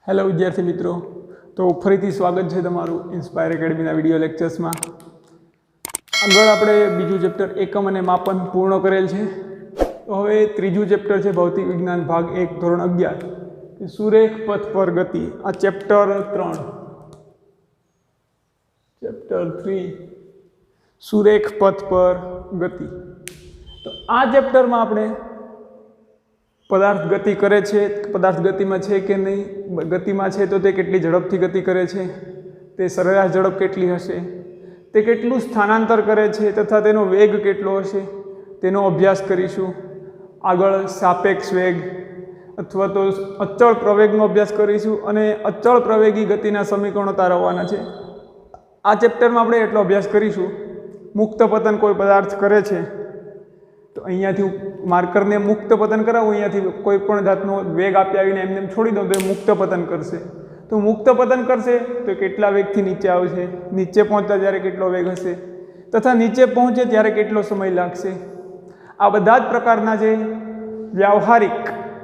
Hello विद्यार्थी मित्रों, तो फरीथी स्वागत है तमारू इंस्पायर एकेडमीना विडियो लेक्चर्स में। आगळ आपणे बीजू चेप्टर एकम अने मापन पूर्ण करेल है। तो हवे त्रीजू चेप्टर है भौतिक विज्ञान भाग 1 धोरण 11 सुरेख पथ पर गति। आ चेप्टर 3 चेप्टर 3 सुरेख पथ पर गति। तो आ चेप्टर में आपणे पदार्थ गति करे छे, पदार्थ गति में है कि नहीं, गति में है तो ते केटली झड़पथी गति करे छे, ते सरेराश झड़प केटली हशे, ते केटलुं स्थानांतर करे छे तथा तेनो वेग केटलो हशे तेनो अभ्यास करीशुं। आगळ सापेक्ष वेग अथवा तो अचल प्रवेगनो अभ्यास करीशुं अने अचल प्रवेगी गतिना समीकरणो तारववाना छे। आ चेप्टर में आपणे एटलो अभ्यास करीशुं। मुक्त पतन कोई पदार्थ करे छे तो अहींयाथी मार्कर ने मुक्त पतन करावुं, अहींयाथी कोईपण जातनो वेग आपी आवीने एमने छोड़ी दो तो मुक्त पतन करशे। तो मुक्त पतन करशे तो केटला वेगथी नीचे आवशे, नीचे पहोंचता त्यारे केटलो वेग हशे तथा नीचे पहोंचे त्यारे केटलो समय लागशे। आ बधा ज प्रकारना जे व्यावहारिक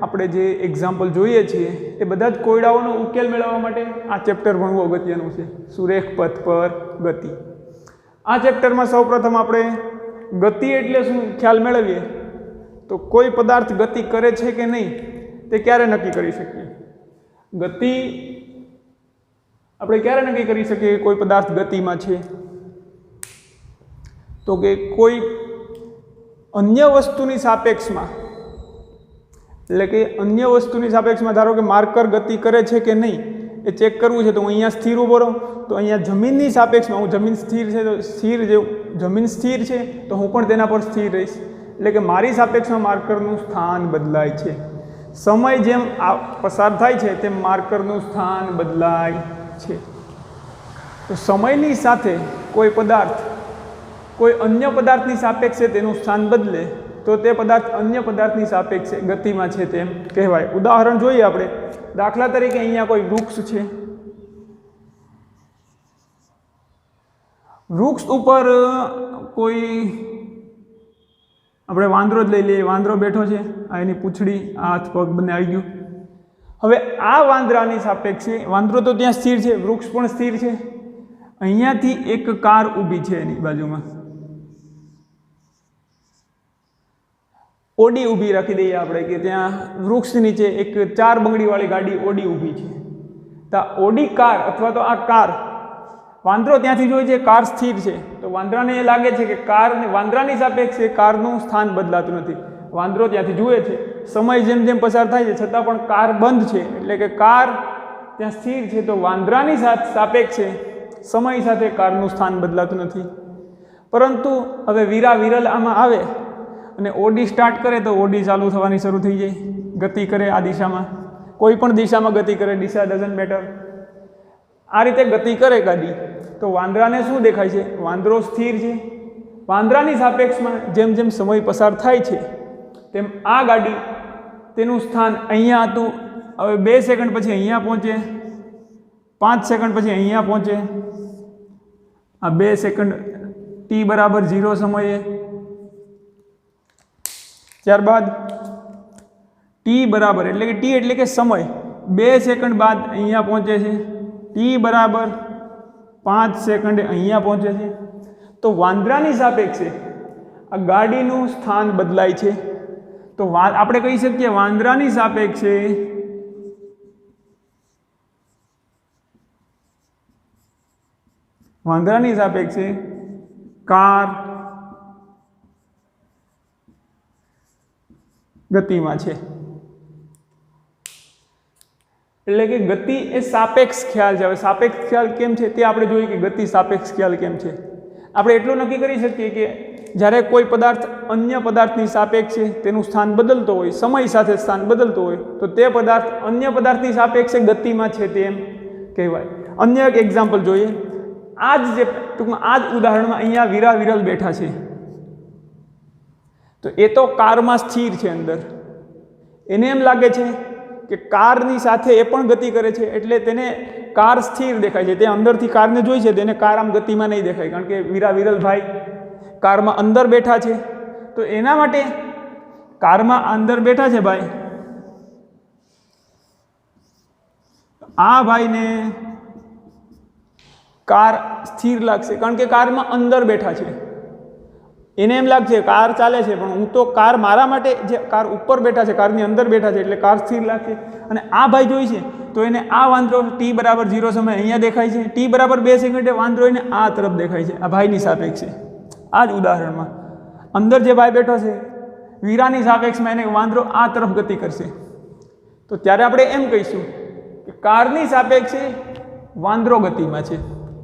આપણે જે એક્ઝામ્પલ જોઈએ છીએ એ બધા જ કોયડાઓનો ઉકેલ મેળવવા માટે આ ચેપ્ટર ભણવું અગત્યનું છે। સુરેખ પથ પર ગતિ। આ ચેપ્ટરમાં સૌપ્રથમ આપણે ગતિ એટલે શું ખ્યાલ મેળવીએ તો કોઈ પદાર્થ ગતિ કરે છે કે નહીં તે ક્યારે નક્કી કરી શકીએ। ગતિ આપણે ક્યારે નક્કી કરી શકીએ કે કોઈ પદાર્થ ગતિમાં છે તો કે કોઈ અન્ય વસ્તુની સાપેક્ષમાં, એટલે કે અન્ય વસ્તુની સાપેક્ષમાં ધારો કે માર્કર ગતિ કરે છે કે નહીં એ ચેક કરવું છે તો હું અહીંયા સ્થિર ઊભો રહું તો અહીંયા જમીનની સાપેક્ષમાં હું જમીન સ્થિર છે તો સ્થિર જે જમીન સ્થિર છે તો હું પણ તેના પર સ્થિર રહીશ, એટલે કે મારી સાપેક્ષમાં માર્કરનું સ્થાન બદલાય છે। સમય જેમ પસાર થાય છે તેમ માર્કરનું સ્થાન બદલાય છે। તો સમયની સાથે કોઈ પદાર્થ કોઈ અન્ય પદાર્થની સાપેક્ષે તેનું સ્થાન બદલે તો તે પદાર્થ અન્ય પદાર્થની સાપેક્ષે ગતિમાં છે તેમ કહેવાય। ઉદાહરણ જોઈએ આપણે। દાખલા તરીકે અહીંયા કોઈ વૃક્ષ છે, વૃક્ષ ઉપર કોઈ આપણે વાંદરો જ લઈ લઈએ। વાંદરો બેઠો છે, આ એની પૂંછડી, આ હાથ પગ બંને આવી ગયું। હવે આ વાંદરાની સાપેક્ષે વાંદરો તો ત્યાં સ્થિર છે, વૃક્ષ પણ સ્થિર છે। અહીંયાથી એક કાર ઊભી છે એની બાજુમાં, ઓડી ઊભી રાખી દઈએ આપણે કે ત્યાં વૃક્ષ નીચે એક 4 બંગડીવાળી ગાડી ઓડી ઊભી છે। તો ઓડી કાર અથવા તો આ કાર, વાંદરો ત્યાંથી જોઈએ છે કાર સ્થિર છે તો વાંદરાને એ લાગે છે કે કાર વાંદરાની સાપેક્ષે કારનું સ્થાન બદલાતું નથી। વાંદરો ત્યાંથી જુએ છે, સમય જેમ જેમ પસાર થાય છે છતાં પણ કાર બંધ છે, એટલે કે કાર ત્યાં સ્થિર છે તો વાંદરાની સાપેક્ષે સમય સાથે કારનું સ્થાન બદલાતું નથી। પરંતુ હવે વીરા વિરલ આમાં આવે અને ઓડી સ્ટાર્ટ કરે તો ઓડી ચાલુ થવાની શરૂ થઈ જાય, ગતિ કરે આ દિશામાં, કોઈ પણ દિશામાં ગતિ કરે, દિશા ડઝન્ટ મેટર। આ રીતે ગતિ કરે ગાડી તો વાંદરાને શું દેખાય છે? વાંદરો સ્થિર છે। વાંદરાની સાપેક્ષમાં જેમ જેમ સમય પસાર થાય છે તેમ આ ગાડી તેનું સ્થાન અહીંયા હતું, હવે 2 સેકન્ડ પછી અહીંયા પહોંચે, 5 સેકન્ડ પછી અહીંયા પહોંચે, આ 2 સેકન્ડ t બરાબર 0 સમયે, ત્યારબાદ t બરાબર એટલે કે t એટલે કે સમય 2 સેકન્ડ બાદ અહીંયા પહોંચે છે, t બરાબર 5 સેકન્ડે અહીંયા પહોંચે છે। તો વાંદરાની સાપેક્ષે આ ગાડીનું સ્થાન બદલાય છે। તો આપણે કહી શકીએ વાંદરાની સાપેક્ષે કાર ગતિમાં છે, એટલે કે ગતિ એ સાપેક્ષ ખ્યાલ છે। હવે સાપેક્ષ ખ્યાલ કેમ છે તે આપણે જોઈએ કે ગતિ સાપેક્ષ ખ્યાલ કેમ છે। આપણે એટલું નક્કી કરી શકીએ કે જ્યારે કોઈ પદાર્થ અન્ય પદાર્થની સાપેક્ષે તેનું સ્થાન બદલતો હોય, સમય સાથે સ્થાન બદલતો હોય તો તે પદાર્થ અન્ય પદાર્થની સાપેક્ષે ગતિમાં છે તેમ કહેવાય। અન્ય એક એક્ઝામ્પલ જોઈએ। આ જ ટૂંકમાં આ જ ઉદાહરણમાં અહીંયા વીરા વિરલ બેઠા છે તો એ તો કારમાં સ્થિર છે અંદર, એને એમ લાગે છે કે કારની સાથે એ પણ ગતિ કરે છે એટલે તેને કાર સ્થિર દેખાય છે। તે અંદરથી કારને જોઈ છે તેને કાર આમ ગતિમાં નહીં દેખાય, કારણ કે વીરા વિરલભાઈ કારમાં અંદર બેઠા છે તો એના માટે કારમાં અંદર બેઠા છે ભાઈ આ ભાઈને કાર સ્થિર લાગશે કારણ કે કારમાં અંદર બેઠા છે, એને એમ લાગશે કાર ચાલે છે પણ હું તો કાર મારા માટે જે કાર ઉપર બેઠા છે, કારની અંદર બેઠા છે એટલે કાર સ્થિર લાગશે. અને આ ભાઈ જોઈ છે તો એને આ વાંદરો t બરાબર 0 સમય અહીંયા દેખાય છે, t બરાબર 2 સેકન્ડે વાંદરો એને આ તરફ દેખાય છે, આ ભાઈની સાપેક્ષે. આ જ ઉદાહરણમાં અંદર જે ભાઈ બેઠો છે વીરાની સાપેક્ષમાં એને વાંદરો આ તરફ ગતિ કરશે. તો ત્યારે આપણે એમ કહીશું કે કારની સાપેક્ષે વાંદરો ગતિમાં છે.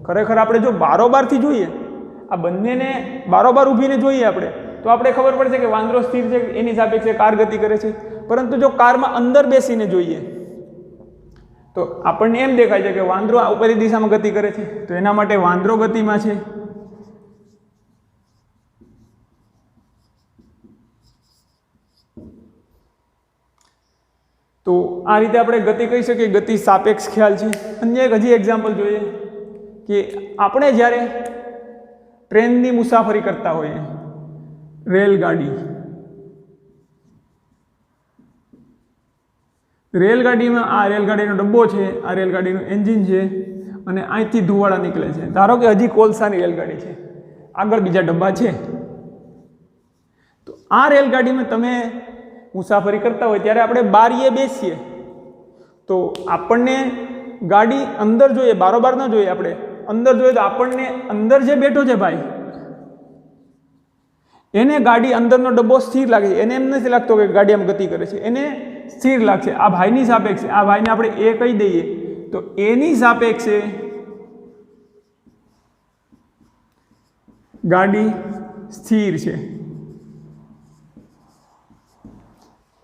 ખરેખર આપણે જો બારોબારથી જોઈએ, આ બંનેને બારોબાર ઊભીને જોઈએ આપણે તો આપણે ખબર પડશે કે વાંદરો સ્થિર છે, એની સાપેક્ષે કાર ગતિ કરે છે. પરંતુ જો કારમાં અંદર બેસીને જોઈએ તો આપણને એમ દેખાય છે કે વાંદરો આ ઉપરની દિશામાં ગતિ કરે છે, તો એના માટે વાંદરો ગતિમાં છે. તો આ રીતે આપણે ગતિ કહી શકીએ, ગતિ સાપેક્ષ ખ્યાલ છે. અન્ય એક હજી એક્ઝામ્પલ જોઈએ કે આપણે જ્યારે ટ્રેનની મુસાફરી કરતા હોઈએ, રેલગાડીમાં આ રેલગાડીનો ડબ્બો છે, આ રેલગાડીનું એન્જિન છે અને અહીંથી ધુવાળા નીકળે છે. ધારો કે હજી કોલસાની રેલગાડી છે, આગળ બીજા ડબ્બા છે. તો આ રેલગાડીમાં તમે મુસાફરી કરતા હોય ત્યારે આપણે બારીએ બેસીએ તો આપણને ગાડી અંદર જોઈએ, બારોબાર ન જોઈએ, આપણે અંદર જોઈએ તો આપણને અંદર જે બેઠો છે ભાઈ એને ગાડી અંદરનો ડબ્બો સ્થિર લાગે છે, એને એમ નથી લાગતો કે ગાડી આમ ગતિ કરે છે, એને સ્થિર લાગશે. આ ભાઈની સાપેક્ષે, આ ભાઈને આપણે એ કહી દઈએ તો એની સાપેક્ષે ગાડી સ્થિર છે.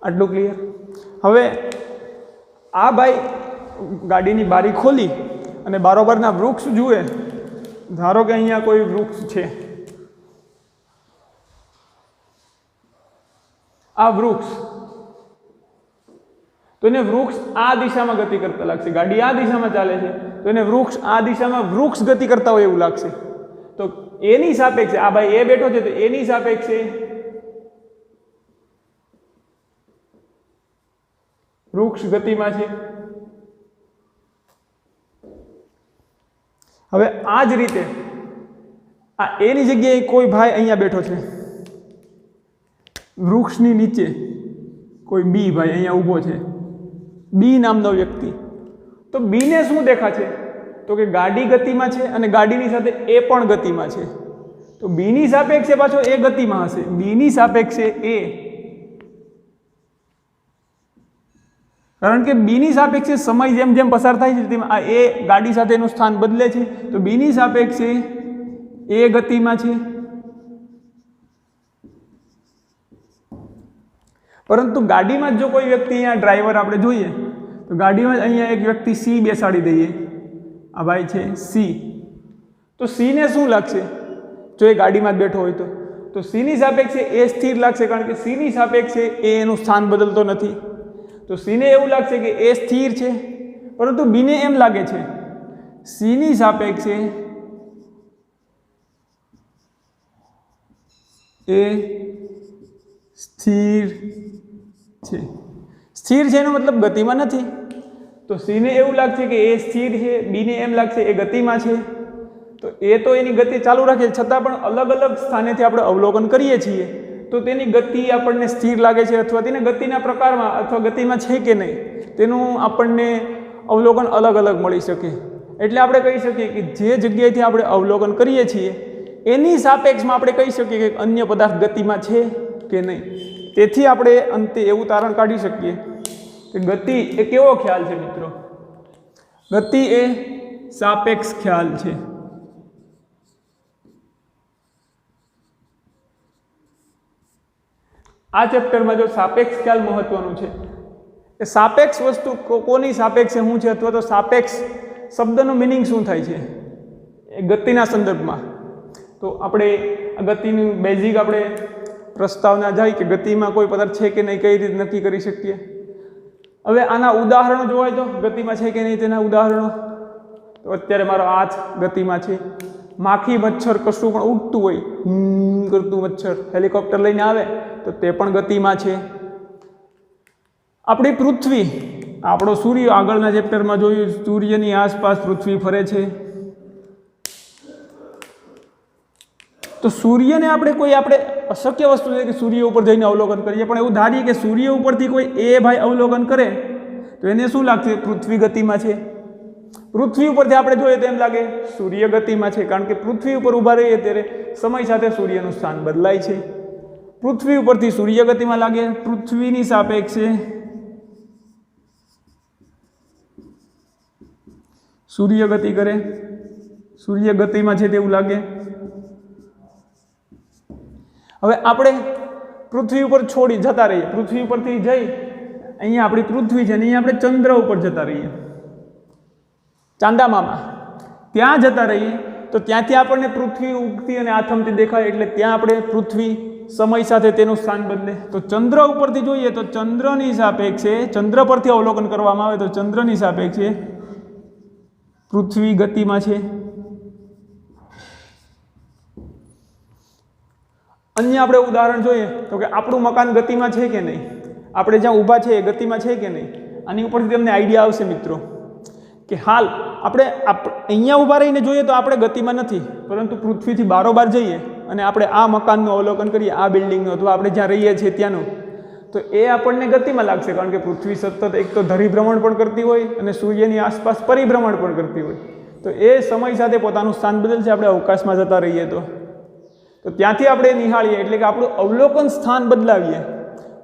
આટલું ક્લિયર? હવે આ ભાઈ ગાડીની બારી ખોલી અને બારોબારના વૃક્ષ જુએ. ધારો કે અહીંયા કોઈ વૃક્ષ છે, આ વૃક્ષ, તો એને વૃક્ષ આ દિશામાં ગતિ કરતા લાગશે. ગાડી આ દિશામાં ચાલે છે તો એને વૃક્ષ આ દિશામાં વૃક્ષ ગતિ કરતા હોય એવું લાગશે. તો એની સાપેક્ષે આ ભાઈ એ બેઠો છે તો એની સાપેક્ષે વૃક્ષ ગતિમાં છે. હવે આ જ રીતે આ એની જગ્યાએ કોઈ ભાઈ અહીંયા બેઠો છે, વૃક્ષની નીચે કોઈ બી ભાઈ અહીંયા ઊભો છે, બી નામનો વ્યક્તિ. તો બીને શું દેખાશે? તો કે ગાડી ગતિમાં છે અને ગાડીની સાથે એ પણ ગતિમાં છે. તો બીની સાપેક્ષે પાછો એ ગતિમાં હશે, બીની સાપેક્ષે એ, કારણ કે બીની સાપેક્ષે સમય જેમ જેમ પસાર થાય છે તેમ આ એ ગાડી સાથેનું સ્થાન બદલે છે. તો બીની સાપેક્ષે એ ગતિમાં છે. પરંતુ ગાડીમાં જો કોઈ વ્યક્તિ અહીંયા ડ્રાઈવર આપણે જોઈએ તો ગાડીમાં જ અહીંયા એક વ્યક્તિ સી બેસાડી દઈએ, આ ભાઈ છે સી. તો સીને શું લાગશે જો એ ગાડીમાં જ બેઠો હોય તો સીની સાપેક્ષે એ સ્થિર લાગશે, કારણ કે સીની સાપેક્ષે એ એનું સ્થાન બદલતો નથી. તો સીને એવું લાગશે કે એ સ્થિર છે, પરંતુ બીને એમ લાગે છે સીની સાપેક્ષે એ સ્થિર છે. સ્થિર છે એનો મતલબ ગતિમાં નથી. તો સીને એવું લાગશે કે એ સ્થિર છે, બીને એમ લાગશે એ ગતિમાં છે. તો એ તો એની ગતિ ચાલુ રાખે છે, છતાં પણ અલગ અલગ સ્થાનેથી આપણે અવલોકન કરીએ છીએ તો તેની ગતિ આપણને સ્થિર લાગે છે અથવા તેને ગતિના પ્રકારમાં અથવા ગતિમાં છે કે નહીં તેનું આપણને અવલોકન અલગ અલગ મળી શકે. એટલે આપણે કહી શકીએ કે જે જગ્યાએથી આપણે અવલોકન કરીએ છીએ એની સાપેક્ષમાં આપણે કહી શકીએ કે અન્ય પદાર્થ ગતિમાં છે કે નહીં. તેથી આપણે અંતે એવું તારણ કાઢી શકીએ કે ગતિ એ કેવો ખ્યાલ છે મિત્રો? ગતિ એ સાપેક્ષ ખ્યાલ છે. આ ચેપ્ટરમાં જો સાપેક્ષ ખ્યાલ મહત્વનું છે, એ સાપેક્ષ વસ્તુ કોની સાપેક્ષે શું છે અથવા તો સાપેક્ષ શબ્દનો મિનિંગ શું થાય છે એ ગતિના સંદર્ભમાં. તો આપણે આ ગતિનું બેઝિક આપણે પ્રસ્તાવના જાય કે ગતિમાં કોઈ પદાર્થ છે કે નહીં કઈ રીતે નક્કી કરી શકીએ. હવે આના ઉદાહરણો જોવાય તો ગતિમાં છે કે નહીં તેના ઉદાહરણો. તો અત્યારે મારો હાથ ગતિમાં છે, માખી મચ્છર કશું પણ ઉડતું હોય કરતું મચ્છર હેલિકોપ્ટર લઈને આવે તો તે પણ ગતિમાં છે. આપણી પૃથ્વી આપણો સૂર્ય આગળના ચેપ્ટરમાં જોયું સૂર્યની આસપાસ પૃથ્વી ફરે છે. તો સૂર્યને આપણે અશક્ય વસ્તુ છે કે સૂર્ય ઉપર જઈને અવલોકન કરીએ, પણ એવું ધારીએ કે સૂર્ય ઉપરથી કોઈ ભાઈ અવલોકન કરે તો એને શું લાગશે? પૃથ્વી ગતિમાં છે. પૃથ્વી ઉપરથી આપણે જોઈએ તો એમ લાગે સૂર્ય ગતિમાં છે, કારણ કે પૃથ્વી ઉપર ઊભા રહીએ ત્યારે સમય સાથે સૂર્યનું સ્થાન બદલાય છે. પૃથ્વી ઉપરથી સૂર્ય ગતિમાં લાગે, પૃથ્વીની સાપેક્ષે સૂર્ય ગતિ કરે, સૂર્ય ગતિમાં છે તેવું લાગે. હવે આપણે પૃથ્વી ઉપર છોડી જતા રહીએ, પૃથ્વી ઉપરથી જઈ અહીંયા આપણી પૃથ્વી છે ને અહીંયા આપણે ચંદ્ર ઉપર જતા રહીએ, ચાંદામામાં ત્યાં જતા રહીએ તો ત્યાંથી આપણને પૃથ્વી ઉગતી અને આથમતી દેખાય, એટલે ત્યાં આપણે પૃથ્વી સમય સાથે તેનું સ્થાન બદલે. તો ચંદ્ર ઉપરથી જોઈએ તો ચંદ્રની સાપેક્ષે, ચંદ્ર પરથી અવલોકન કરવામાં આવે તો ચંદ્રની સાપેક્ષે પૃથ્વી ગતિમાં છે. અન્ય આપણે ઉદાહરણ જોઈએ તો કે આપણું મકાન ગતિમાં છે કે નહીં, આપણે જ્યાં ઊભા છે એ ગતિમાં છે કે નહીં. આની ઉપરથી તમને આઈડિયા આવશે મિત્રો કે હાલ આપણે અહીંયા ઊભા રહીને જોઈએ તો આપણે ગતિમાં નથી, પરંતુ પૃથ્વીથી બારોબાર જઈએ અને આપણે આ મકાનનું અવલોકન કરીએ, આ બિલ્ડિંગનું અથવા આપણે જ્યાં રહીએ છીએ ત્યાંનું, તો એ આપણને ગતિમાં લાગશે, કારણ કે પૃથ્વી સતત એક તો ધરીભ્રમણ પણ કરતી હોય અને સૂર્યની આસપાસ પરિભ્રમણ પણ કરતી હોય. તો એ સમય સાથે પોતાનું સ્થાન બદલશે આપણે અવકાશમાં જતા રહીએ તો ત્યાંથી આપણે નિહાળીએ એટલે કે આપણું અવલોકન સ્થાન બદલાવીએ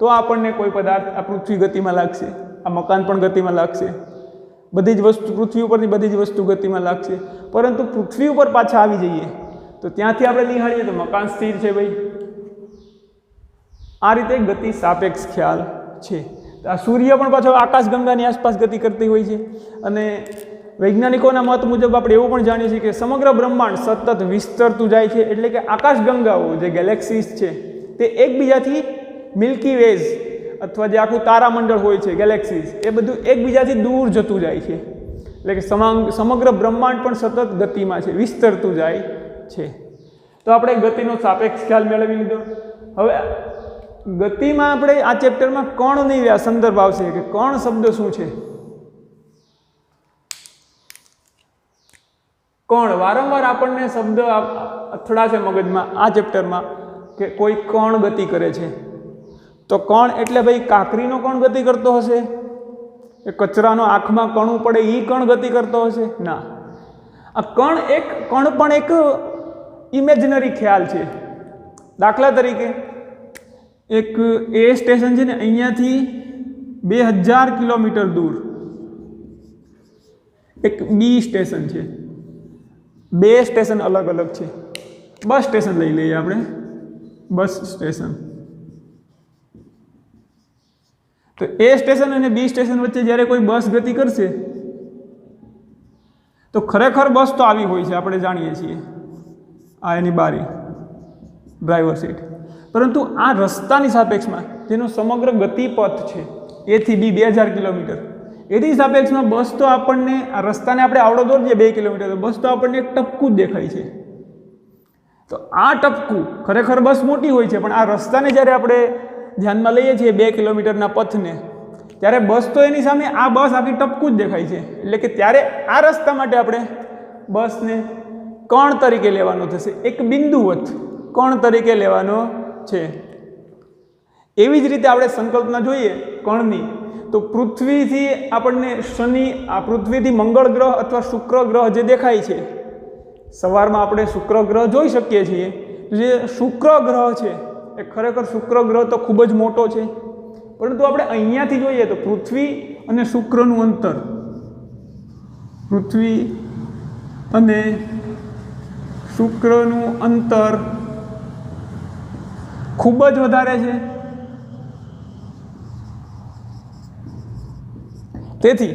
તો આપણને કોઈ પદાર્થ આ પૃથ્વી ગતિમાં લાગશે, આ મકાન પણ ગતિમાં લાગશે, બધી જ વસ્તુ પૃથ્વી ઉપરની બધી જ વસ્તુ ગતિમાં લાગશે. પરંતુ પૃથ્વી ઉપર પાછા આવી જઈએ તો ત્યાંથી આપણે નિહાળીએ તો મકાન સ્થિર છે ભાઈ. આ રીતે ગતિ સાપેક્ષ ખ્યાલ છે. આ સૂર્ય પણ પાછો આકાશગંગાની આસપાસ ગતિ કરતી હોય છે અને વૈજ્ઞાનિકોના મત મુજબ આપણે એવું પણ જાણીએ છીએ કે સમગ્ર બ્રહ્માંડ સતત વિસ્તરતું જાય છે, એટલે કે આકાશગંગાઓ જે ગેલેક્સીસ છે તે એકબીજાથી મિલ્કી વેઝ અથવા જે આખું તારામંડળ હોય છે ગેલેક્સીસ, એ બધું એકબીજાથી દૂર જતું જાય છે. એટલે કે સમગ્ર બ્રહ્માંડ પણ સતત ગતિમાં છે, વિસ્તરતું જાય છે. તો આપણે ગતિનો સાપેક્ષ ખ્યાલ મેળવી લીધો. હવે ગતિમાં આપણે આ ચેપ્ટરમાં કણની સંદર્ભ આવશે કે કણ શબ્દ શું છે. કણ વારંવાર આપણને શબ્દ અથડાશે મગજમાં આ ચેપ્ટરમાં કે કોઈ કણ ગતિ કરે છે. તો કણ એટલે ભાઈ કાંકરીનો કણ ગતિ કરતો હશે, એ કચરાનો આંખમાં કણું પડે એ કણ ગતિ કરતો હશે? ના, આ કણ પણ એક ઇમેજનરી ખ્યાલ છે. દાખલા તરીકે એક એ સ્ટેશન છે ને અહીંયાથી 2000 કિલોમીટર દૂર એક બી સ્ટેશન છે. બે સ્ટેશન અલગ અલગ છે. બસ સ્ટેશન લઈ લઈએ આપણે, બસ સ્ટેશન. તો એ સ્ટેશન અને બી સ્ટેશન વચ્ચે જ્યારે કોઈ બસ ગતિ કરશે તો ખરેખર બસ તો આવી હોય છે, આપણે જાણીએ છીએ, આ એની બારી ડ્રાઈવર સીટ. પરંતુ આ રસ્તાની સાપેક્ષમાં જેનો સમગ્ર ગતિપથ છે એથી બી 2000 કિલોમીટર, એની સાપેક્ષમાં બસ તો આપણને આ રસ્તાને આપણે આવડો દોરીએ 2 કિલોમીટર, તો બસ તો આપણને એક ટપકું જ દેખાય છે. તો આ ટપકું ખરેખર બસ મોટી હોય છે, પણ આ રસ્તાને જ્યારે આપણે ધ્યાનમાં લઈએ છીએ 2 કિલોમીટરના પથને, ત્યારે બસ તો એની સામે આ બસ આખી ટપકું જ દેખાય છે. એટલે કે ત્યારે આ રસ્તા માટે આપણે બસને કણ તરીકે લેવાનો થશે, એક બિંદુવત કણ તરીકે લેવાનો છે. એવી જ રીતે આપણે સંકલ્પના જોઈએ કણની, તો પૃથ્વીથી આપણને આ પૃથ્વીથી મંગળ ગ્રહ અથવા શુક્ર ગ્રહ જે દેખાય છે, સવારમાં આપણે શુક્ર ગ્રહ જોઈ શકીએ છીએ. જે શુક્ર ગ્રહ છે એ ખરેખર શુક્ર ગ્રહ તો ખૂબ જ મોટો છે, પરંતુ આપણે અહીંયાથી જોઈએ તો પૃથ્વી અને શુક્રનું અંતર, પૃથ્વી અને શુક્રનું અંતર ખૂબ જ વધારે છે. તેથી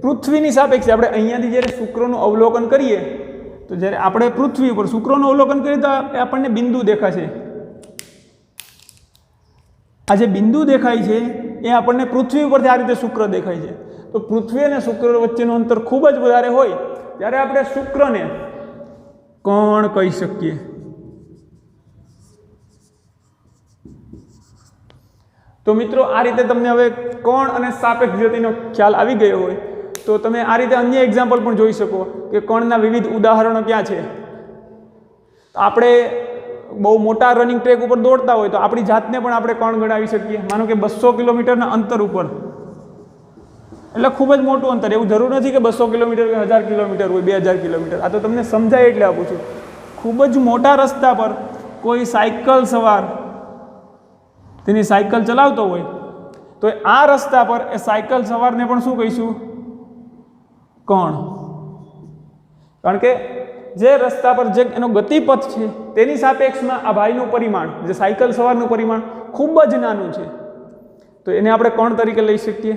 પૃથ્વીની સાપેક્ષે આપણે અહીંયાથી જ્યારે શુક્રનું અવલોકન કરીએ તો જ્યારે આપણે પૃથ્વી ઉપર શુક્રનું અવલોકન કરીએ તો આપણને બિંદુ દેખાશે. આ જે બિંદુ દેખાય છે એ આપણને પૃથ્વી ઉપરથી આ રીતે શુક્ર દેખાય છે. તો પૃથ્વી અને શુક્ર વચ્ચેનું અંતર ખૂબ જ વધારે હોય ત્યારે આપણે શુક્રને કણ કહી શકીએ. તો મિત્રો આ રીતે તમને હવે કોણ અને સાપેક્ષ ગતિનો ખ્યાલ આવી ગયો હોય તો તમે આ રીતે અન્ય એક્ઝામ્પલ પણ જોઈ શકો કે કોણના વિવિધ ઉદાહરણો ક્યાં છે. આપણે બહુ મોટા રનિંગ ટ્રેક ઉપર દોડતા હોય તો આપણી જાતને પણ આપણે કોણ ગણાવી શકીએ. માનો કે 200 કિલોમીટરના અંતર ઉપર, એટલે ખૂબ જ મોટું અંતર, એવું જરૂર નથી કે 200 કિલોમીટર કે 1000 કિલોમીટર હોય, 2000 કિલોમીટર. આ તો તમને સમજાય એટલે આપું છું. ખૂબ જ મોટા રસ્તા પર કોઈ સાયકલ સવાર તેની સાયકલ ચલાવતો હોય તો આ રસ્તા પર એ સાયકલ સવારને પણ શું કહીશું? કોણ. કારણ કે જે રસ્તા પર જે એનો ગતિપથ છે તેની સાપેક્ષમાં આ ભાઈનું પરિમાણ, જે સાયકલ સવારનું પરિમાણ ખૂબ જ નાનું છે, તો એને આપણે કોણ તરીકે લઈ શકીએ.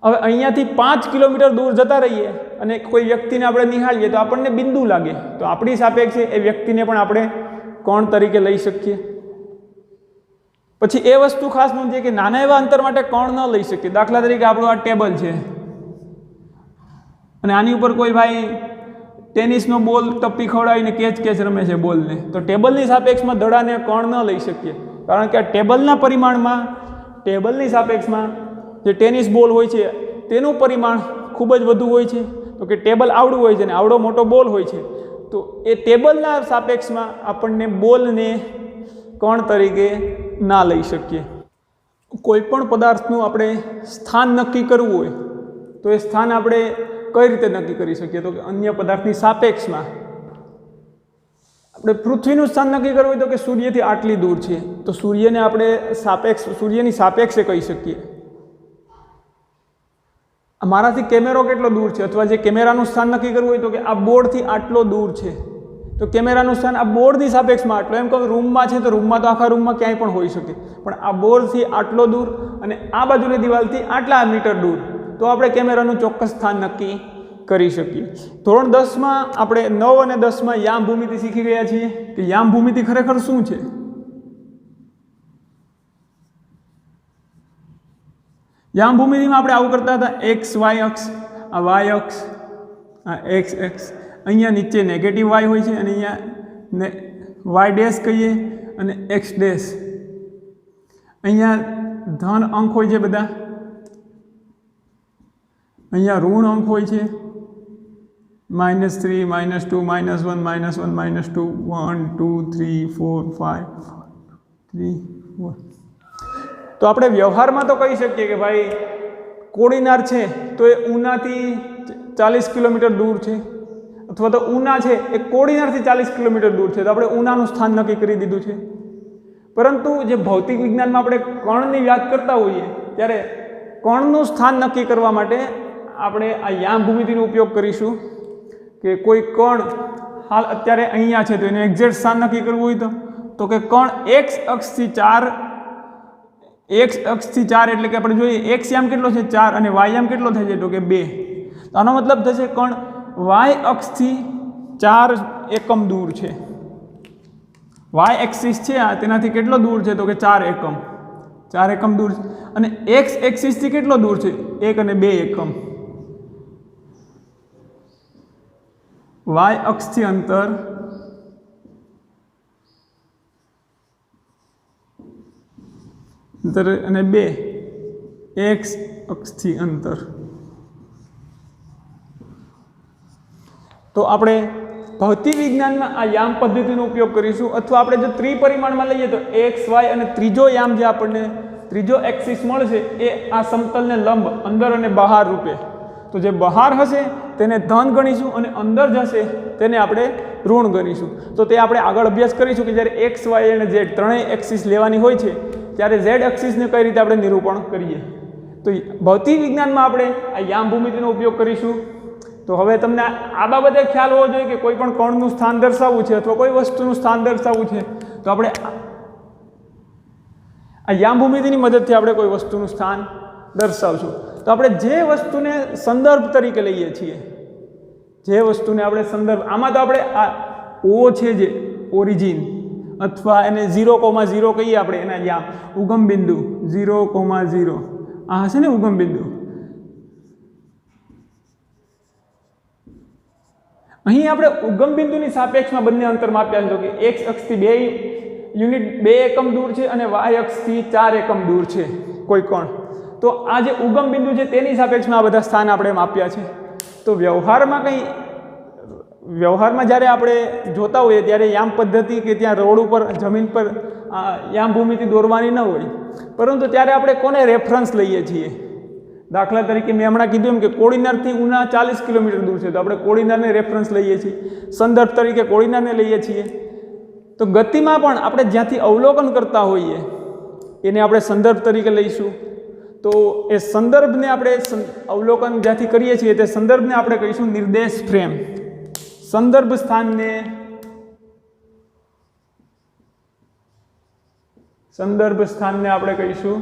હવે અહીંયાથી 5 કિલોમીટર દૂર જતા રહીએ અને કોઈ વ્યક્તિને આપણે નિહાળીએ તો આપણને બિંદુ લાગે, તો આપણી સાપેક્ષે એ વ્યક્તિને પણ આપણે કોણ તરીકે લઈ શકીએ. પછી એ વસ્તુ ખાસ નોંધીએ કે નાના એવા અંતર માટે કોણ ન લઈ શકીએ. દાખલા તરીકે આપણું આ ટેબલ છે અને આની ઉપર કોઈ ભાઈ ટેનિસનો બોલ ટપ્પી ખવડાવીને કેચ રમે છે બોલને, તો ટેબલની સાપેક્ષમાં દડાને કોણ ન લઈ શકીએ. કારણ કે આ ટેબલના પરિમાણમાં, ટેબલની સાપેક્ષમાં જે ટેનિસ બોલ હોય છે તેનું પરિમાણ ખૂબ જ વધુ હોય છે. તો કે ટેબલ આવડું હોય છે ને આવડો મોટો બોલ હોય છે, તો એ ટેબલના સાપેક્ષમાં આપણને બોલને કોણ તરીકે ના લઈ શકીએ. કોઈ પણ પદાર્થનું આપણે સ્થાન નક્કી કરવું હોય તો એ સ્થાન આપણે કઈ રીતે નક્કી કરી શકીએ? તો કે અન્ય પદાર્થની સાપેક્ષમાં. આપણે પૃથ્વીનું સ્થાન નક્કી કરવું હોય તો કે સૂર્યથી આટલી દૂર છે, તો સૂર્યને આપણે સૂર્યની સાપેક્ષે કહી શકીએ. મારાથી કેમેરો કેટલો દૂર છે, અથવા જે કેમેરાનું સ્થાન નક્કી કરવું હોય તો કે આ બોર્ડથી આટલો દૂર છે, તો કેમેરાનું સ્થાન આ બોર્ડની સાપેક્ષમાં આટલો. એમ કહું રૂમમાં છે તો રૂમમાં તો આખા રૂમમાં ક્યાંય પણ હોઈ શકે, પણ આ બોર્ડથી આટલો દૂર અને આ બાજુની દિવાલથી આટલા મીટર દૂર, તો આપણે કેમેરાનું ચોક્કસ સ્થાન નક્કી કરી શકીએ. ધોરણ 10માં આપણે 9 અને 10માં યામ ભૂમિતિ શીખી ગયા છીએ કે યામ ભૂમિતિ ખરેખર શું છે. યામ ભૂમિતિમાં આપણે આવું કરતા હતા, એક્સ વાય અક્ષ, આ વાય અક્ષ, આ એક્સ એક્સ, અહીંયા નીચે નેગેટિવ વાય હોય છે અને અહીંયા વાય ડેશ કહીએ અને એક્સ ડેશ, અહીંયા ધન અંક હોય છે બધા, અહીંયા ઋણ અંક હોય છે, -3, -2, -1, -1, -2, 1 2 3 4 5 3 4. તો આપણે વ્યવહારમાં તો કહી શકીએ કે ભાઈ કોડીનાર છે તો એ ઉનાથી 40 કિલોમીટર દૂર છે, અથવા તો ઉના છે એ કોડીનારથી 40 કિલોમીટર દૂર છે, તો આપણે ઉનાનું સ્થાન નક્કી કરી દીધું છે. પરંતુ જે ભૌતિક વિજ્ઞાનમાં આપણે કણની વાત કરતા હોઈએ ત્યારે કણનું સ્થાન નક્કી કરવા માટે આપણે આ યામ ભૂમિતિનો ઉપયોગ કરીશું. કે કોઈ કણ હાલ અત્યારે અહીંયા છે તો એને એક્ઝેક્ટ સ્થાન નક્કી કરવું હોય તો કે કણ એક્સ અક્ષથી 4 એટલે કે આપણે જોઈએ એક્સ યામ કેટલો છે 4 અને વાય યામ કેટલો થાય છે તો કે 2. તો આનો મતલબ થશે કણ વાય અક્ષથી 4 એકમ દૂર છે. વાય એક્સિસ છે આ તેનાથી કેટલો દૂર છે તો કે 4 એકમ, 4 એકમ દૂર છે. અને એક્સ એક્સિસથી કેટલો દૂર છે 1 અને 2 એકમ. વાય અક્ષથી અંતર અને 2 એક્સ અક્ષથી અંતર. તો આપણે ભૌતિક વિજ્ઞાનમાં આ યામ પદ્ધતિનો ઉપયોગ કરીશું. અથવા આપણે જો ત્રિપરિમાણમાં લઈએ તો એક્સ વાય અને ત્રીજો યામ જે આપણને ત્રીજો એક્સિસ મળશે એ આ સમતલને લંબ અંદર અને બહાર રૂપે. તો જે બહાર હશે તેને ધન ગણીશું અને અંદર જશે તેને આપણે ઋણ ગણીશું. તો તે આપણે આગળ અભ્યાસ કરીશું કે જ્યારે એક્સ વાય અને ઝેડ ત્રણેય એક્સિસ લેવાની હોય છે ત્યારે ઝેડ એક્સિસને કઈ રીતે આપણે નિરૂપણ કરીએ. તો ભૌતિક વિજ્ઞાનમાં આપણે આ યામ ભૂમિતિનો ઉપયોગ કરીશું. તો હવે તમને આ બાબતે ખ્યાલ હોવો જોઈએ કે કોઈ પણ કણનું સ્થાન દર્શાવવું છે અથવા કોઈ વસ્તુનું સ્થાન દર્શાવવું છે તો આપણે આ યામ ભૂમિતિની મદદથી આપણે કોઈ વસ્તુનું સ્થાન દર્શાવશું. તો આપણે જે વસ્તુને સંદર્ભ તરીકે લઈએ છીએ, જે વસ્તુને આપણે સંદર્ભ, આમાં તો આપણે આ ઓ છે જે ઓરિજિન અથવા એને 0,0 કહીએ આપણે એના યામ, ઉગમ બિંદુ 0,0 આ હશે ને ઉગમ બિંદુ. અહીં આપણે ઉગમ બિંદુની સાપેક્ષમાં બંને અંતર માપ્યા છે કે એક્સ અક્ષથી 2 યુનિટ 2 એકમ દૂર છે અને વાય અક્ષથી 4 એકમ દૂર છે કોઈ કોણ. તો આ જે ઉગમ બિંદુ છે તેની સાપેક્ષમાં આ બધા સ્થાન આપણે માપ્યા છે. તો વ્યવહારમાં જ્યારે આપણે જોતા હોઈએ ત્યારે યામ પદ્ધતિ કે ત્યાં રોડ ઉપર જમીન પર યામ ભૂમિતિ દોરવાની ન હોય, પરંતુ ત્યારે આપણે કોને રેફરન્સ લઈએ છીએ? દાખલા તરીકે મેં હમણાં કીધું એમ કે કોડીનારથી ઉના 40 કિલોમીટર દૂર છે, તો આપણે કોડીનારને રેફરન્સ લઈએ છીએ, સંદર્ભ તરીકે કોડીનારને લઈએ છીએ. તો ગતિમાં પણ આપણે જ્યાંથી અવલોકન કરતા હોઈએ એને આપણે સંદર્ભ તરીકે લઈશું. તો એ સંદર્ભને આપણે અવલોકન જ્યાંથી કરીએ છીએ તે સંદર્ભને આપણે કહીશું નિર્દેશ ફ્રેમ. સંદર્ભ સ્થાનને આપણે કહીશું,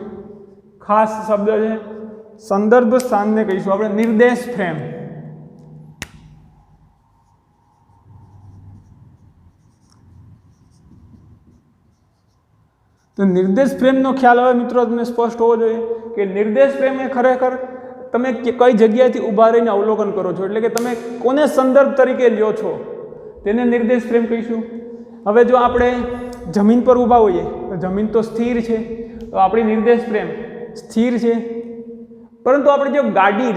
ખાસ શબ્દ છે, સંદર્ભ સ્થાનને કહીશું આપણે નિર્દેશ ફ્રેમ. તો નિર્દેશ ફ્રેમનો ખ્યાલ હવે મિત્રો તમને સ્પષ્ટ હોવો જોઈએ કે નિર્દેશ ફ્રેમ એ ખરેખર તમે કઈ જગ્યાએથી ઊભા રહીને અવલોકન કરો છો, એટલે કે તમે કોને સંદર્ભ તરીકે લ્યો છો તેને નિર્દેશ ફ્રેમ કહીશું. હવે જો આપણે જમીન પર ઊભા હોઈએ તો જમીન તો સ્થિર છે, તો આપણી નિર્દેશ ફ્રેમ સ્થિર છે. પરંતુ આપણે જો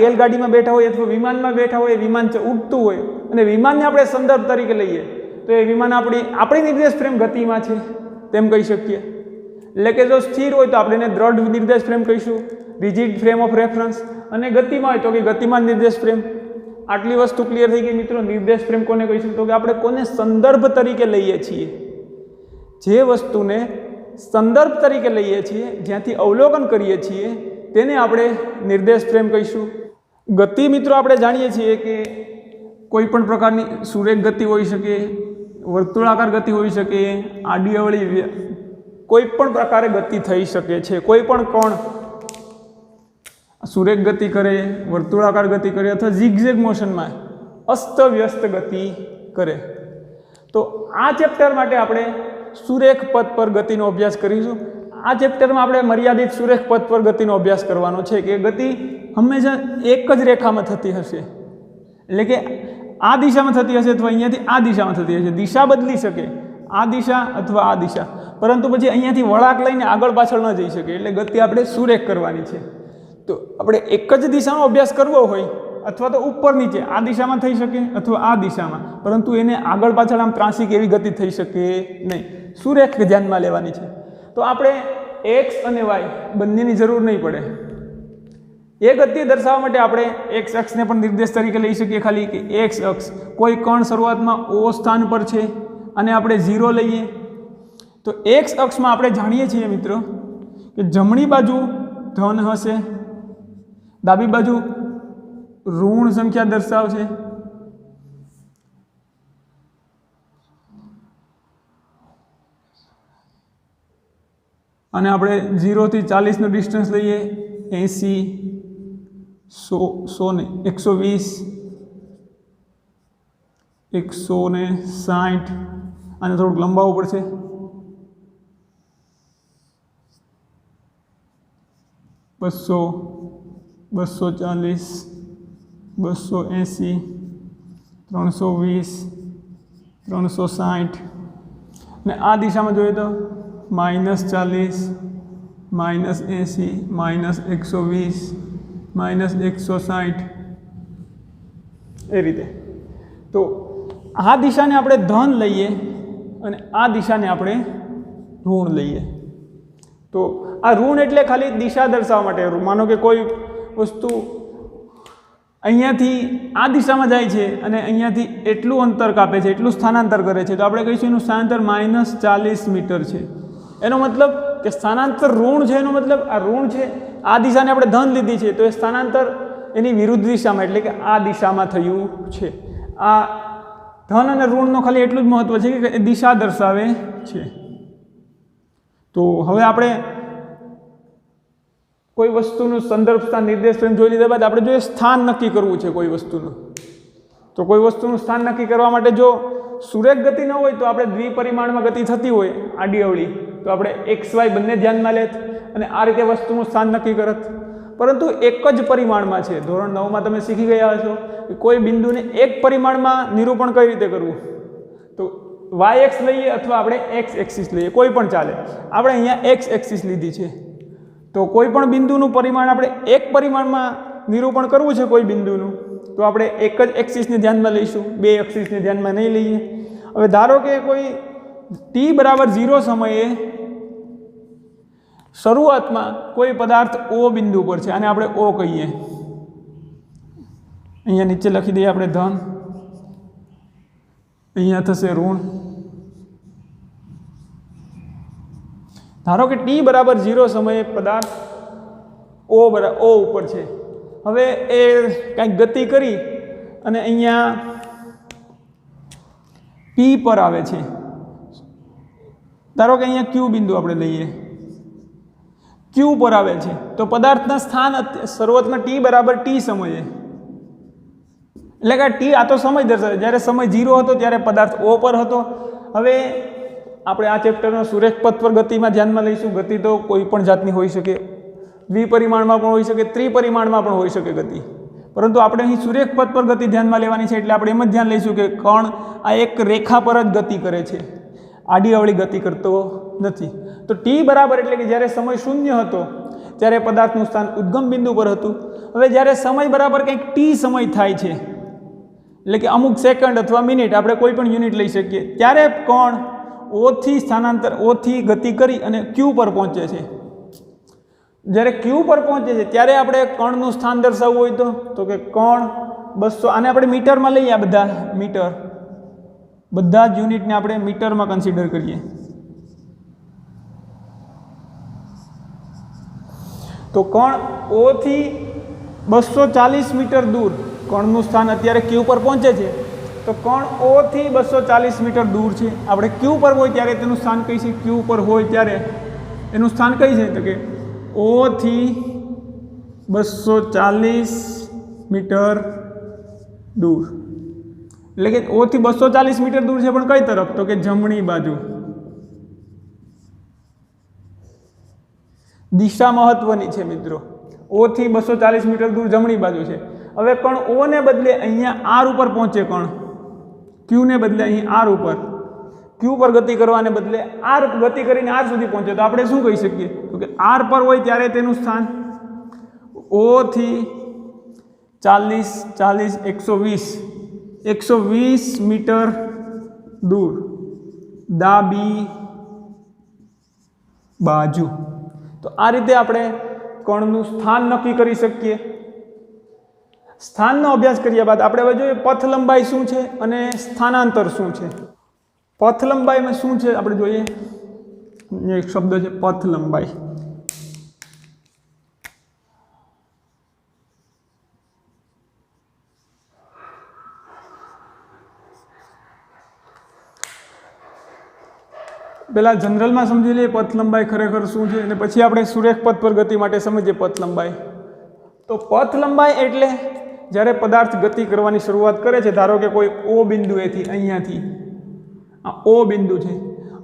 રેલગાડીમાં બેઠા હોઈએ અથવા વિમાનમાં બેઠા હોઈએ, વિમાન ઉડતું હોય અને વિમાનને આપણે સંદર્ભ તરીકે લઈએ તો એ વિમાન આપણી નિર્દેશ ફ્રેમ ગતિમાં છે તેમ કહી શકીએ. એટલે કે જો સ્થિર હોય તો આપણે એને દ્રઢ નિર્દેશ ફ્રેમ કહીશું, રિજિડ ફ્રેમ ઓફ રેફરન્સ. અને ગતિમાં હોય તો કે ગતિમાન નિર્દેશ ફ્રેમ. આટલી વસ્તુ ક્લિયર થઈ ગઈ મિત્રો. નિર્દેશ ફ્રેમ કોને કહીશું? તો કે આપણે કોને સંદર્ભ તરીકે લઈએ છીએ, જે વસ્તુને સંદર્ભ તરીકે લઈએ છીએ, જ્યાંથી અવલોકન કરીએ છીએ તેને આપણે નિર્દેશ ફ્રેમ કહીશું. ગતિ મિત્રો આપણે જાણીએ છીએ કે કોઈ પણ પ્રકારની સુરેખ ગતિ હોઈ શકે, વર્તુળાકાર ગતિ હોઈ શકે, આડી અવળી કોઈ પણ પ્રકારે ગતિ થઈ શકે છે. કોઈ પણ કોણ સુરેખ ગતિ કરે, વર્તુળાકાર ગતિ કરે અથવા ઝિગઝેગ મોશનમાં અસ્તવ્યસ્ત ગતિ કરે. તો આ ચેપ્ટર માટે આપણે સુરેખ પથ પર ગતિનો અભ્યાસ કરીશું. આ ચેપ્ટરમાં આપણે મર્યાદિત સુરેખ પથ પર ગતિનો અભ્યાસ કરવાનો છે કે ગતિ હંમેશા એક જ રેખામાં થતી હશે, એટલે કે આ દિશામાં થતી હશે અથવા અહીંયાથી આ દિશામાં થતી હશે. દિશા બદલી શકે, આ દિશા અથવા આ દિશા, પરંતુ પછી અહીંયાથી વળાંક લઈને આગળ પાછળ ન જઈ શકે. એટલે ગતિ આપણે સુરેખ કરવાની છે. તો આપણે એક જ દિશાનો અભ્યાસ કરવો હોય અથવા તો ઉપર નીચે આ દિશામાં થઈ શકે અથવા આ દિશામાં, પરંતુ એને આગળ પાછળ આમ ત્રાંસી એવી ગતિ થઈ શકે નહીં. સુરેખ ધ્યાનમાં લેવાની છે. તો આપણે એક્સ અને વાય બંનેની જરૂર નહીં પડે. એ ગતિ દર્શાવવા માટે આપણે એક્સ અક્ષને પણ નિર્દેશ તરીકે લઈ શકીએ. ખાલી કે એક્સ અક્ષ કોઈ કણ શરૂઆતમાં ઓ સ્થાન પર છે અને આપણે 0 લઈએ તો એક્સ અક્ષમાં આપણે જાણીએ છીએ મિત્રો કે જમણી બાજુ ધન હશે, ડાબી બાજુ ઋણ સંખ્યા દર્શાવશે. અને આપણે 0 થી 40 નું ડિસ્ટન્સ લઈએ, 80, 100 ને 120, 160, અને થોડુંક લંબાવવું પડશે, 200, 240, 280, 320, 360. ને આ દિશામાં જોઈએ તો -40, -80, -120, -160 એ રીતે. તો આ દિશાને આપણે ધન લઈએ અને આ દિશાને આપણે ઋણ લઈએ. તો આ ઋણ એટલે ખાલી દિશા દર્શાવવા માટે. માનો કે કોઈ વસ્તુ અહીંયાથી આ દિશામાં જાય છે અને અહીંયાથી એટલું અંતર કાપે છે, એટલું સ્થાનાંતર કરે છે, તો આપણે કહીશું એનું સ્થાનાંતર -40 મીટર છે. એનો મતલબ કે સ્થાનાંતર ઋણ છે, એનો મતલબ આ ઋણ છે, આ દિશાને આપણે ધન લીધી છે, તો એ સ્થાનાંતર એની વિરુદ્ધ દિશામાં એટલે કે આ દિશામાં થયું છે. આ ધન અને ઋણનો ખાલી એટલું જ મહત્વ છે કે એ દિશા દર્શાવે છે. તો હવે આપણે કોઈ વસ્તુનું સંદર્ભ સ્થાન નિર્દેશ ફ્રેમ જોઈ લીધા બાદ આપણે જો સ્થાન નક્કી કરવું છે કોઈ વસ્તુનું, તો કોઈ વસ્તુનું સ્થાન નક્કી કરવા માટે જો સુરેખ ગતિ ન હોય તો આપણે દ્વિપરિમાણમાં ગતિ થતી હોય આડી અવળી, તો આપણે XY બંને ધ્યાનમાં લેત અને આ રીતે વસ્તુનું સ્થાન નક્કી કરત. પરંતુ એક જ પરિમાણમાં છે. ધોરણ 9માં તમે શીખી ગયા હશો કે કોઈ બિંદુને એક પરિમાણમાં નિરૂપણ કઈ રીતે કરવું. તો વાય એક્સ લઈએ અથવા આપણે એક્સ એક્સિસ લઈએ, કોઈ પણ ચાલે. આપણે અહીંયા એક્સ એક્સિસ લીધી છે, તો કોઈ પણ બિંદુનું પરિમાણ આપણે એક પરિમાણમાં નિરૂપણ કરવું છે કોઈ બિંદુનું, તો આપણે એક જ એક્સિસને ધ્યાનમાં લઈશું, બે એક્સિસને ધ્યાનમાં નહીં લઈએ. હવે ધારો કે કોઈ t બરાબર 0 સમયે શરૂઆતમાં કોઈ પદાર્થ O બિંદુ પર છે, આને આપણે O કહીએ. અહીંયા નીચે લખી દઈએ આપણે ધન, અહીંયા થશે ઋણ. ધારો કે t બરાબર 0 સમયે પદાર્થ O ઉપર છે. હવે એ કંઈક ગતિ કરી અને અહીંયા P પર આવે છે. ધારો કે અહીંયા Q બિંદુ આપણે લઈએ, Q પર આવે છે, તો પદાર્થના સ્થાન શરૂઆતમાં t બરાબર t સમયે, એટલે કે t આ તો સમય દર્શાવે, જ્યારે સમય 0 હતો ત્યારે પદાર્થ O પર હતો. હવે આપણે આ ચેપ્ટરનો સુરેખ પથ પર ગતિમાં ધ્યાનમાં લઈશું. ગતિ તો કોઈ પણ જાતની હોઈ શકે, દ્વિપરિમાણમાં પણ હોઈ શકે, ત્રિપરિમાણમાં પણ હોઈ શકે ગતિ, પરંતુ આપણે અહીં સુરેખ પથ પર ગતિ ધ્યાનમાં લેવાની છે, એટલે આપણે એમ જ ધ્યાન લઈશું કે કણ આ એક રેખા પર જ ગતિ કરે છે, આડી અવળી ગતિ કરતો નથી. તો t બરાબર એટલે કે જ્યારે સમય 0 હતો ત્યારે પદાર્થનું સ્થાન ઉદ્ગમ બિંદુ પર હતું. હવે જ્યારે સમય બરાબર કંઈક t સમય થાય છે, એટલે કે અમુક સેકન્ડ અથવા મિનિટ, આપણે કોઈ પણ યુનિટ લઈ શકીએ, ત્યારે કણ O થી સ્થાનાંતર O થી ગતિ કરી અને Q પર પહોંચે છે. જ્યારે Q પર પહોંચે છે ત્યારે આપણે કણનું સ્થાન દર્શાવવું હોય તો કે કણ 200, આને આપણે મીટરમાં લઈએ, આ બધા મીટર, બધા જ યુનિટને આપણે મીટરમાં કન્સિડર કરીએ. તો કણ O થી 240 મીટર દૂર, કણનું સ્થાન અત્યારે Q પર પહોંચે છે, તો કણ O થી 240 મીટર દૂર છે. આપણે Q પર હોય ત્યારે તેનું સ્થાન કઈ છે, Q પર હોય ત્યારે એનું સ્થાન કઈ છે, તો કે O થી 240 મીટર દૂર, એટલે કે O થી 240 મીટર દૂર છે, પણ કઈ તરફ, તો કે જમણી બાજુ. દિશા મહત્વની છે મિત્રો. O થી 240 મીટર દૂર જમણી બાજુ છે. હવે કણ O ને બદલે અહીંયા R ઉપર પહોંચે, કણ Q ને બદલે અહીં R ઉપર, Q પર ગતિ કરવાને બદલે R ગતિ કરીને R સુધી પહોંચે, તો આપણે શું કહી શકીએ, તો કે R પર હોય ત્યારે તેનું સ્થાન O થી 120 મીટર દૂર ડાબી બાજુ. તો આ રીતે આપણે કણનું સ્થાન નક્કી કરી શકીએ. સ્થાનનો અભ્યાસ કર્યા બાદ આપણે હવે જોઈએ પથ લંબાઈ શું છે અને સ્થાનાંતર શું છે. પથ લંબાઈમાં શું છે આપણે જોઈએ. એક શબ્દ છે પથ લંબાઈ. પહેલાં જનરલમાં સમજી લઈએ પથ લંબાઈ ખરેખર શું છે, અને પછી આપણે સુરેખ પથ પર ગતિ માટે સમજીએ પથ લંબાઈ. તો પથ લંબાઈ એટલે જ્યારે પદાર્થ ગતિ કરવાની શરૂઆત કરે છે, ધારો કે કોઈ O બિંદુએથી, અહીંયાથી આ O બિંદુ છે,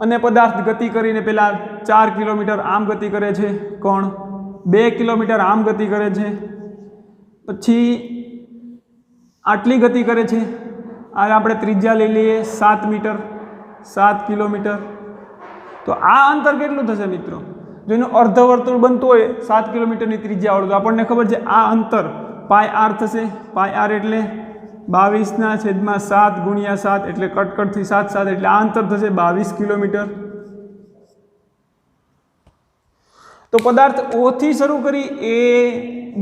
અને પદાર્થ ગતિ કરીને પહેલાં 4 કિલોમીટર આમ ગતિ કરે છે, કણ 2 કિલોમીટર આમ ગતિ કરે છે, પછી આટલી ગતિ કરે છે, આ આપણે ત્રિજ્યા લઈ લઈએ 7 મીટર, 7 કિલોમીટર. તો આ અંતર કેટલું થશે મિત્રો? જો એનું અર્ધવર્તુળ બનતું હોય 7 કિલોમીટરની ત્રિજ્યાવાળું, તો આપણને ખબર છે આ અંતર પાય આર થશે. પાય આર એટલે 22/7 ગુણ્યા 7, એટલે કટકટથી 7 એટલે આ અંતર થશે 22 કિલોમીટર. તો પદાર્થ O થી શરૂ કરી A,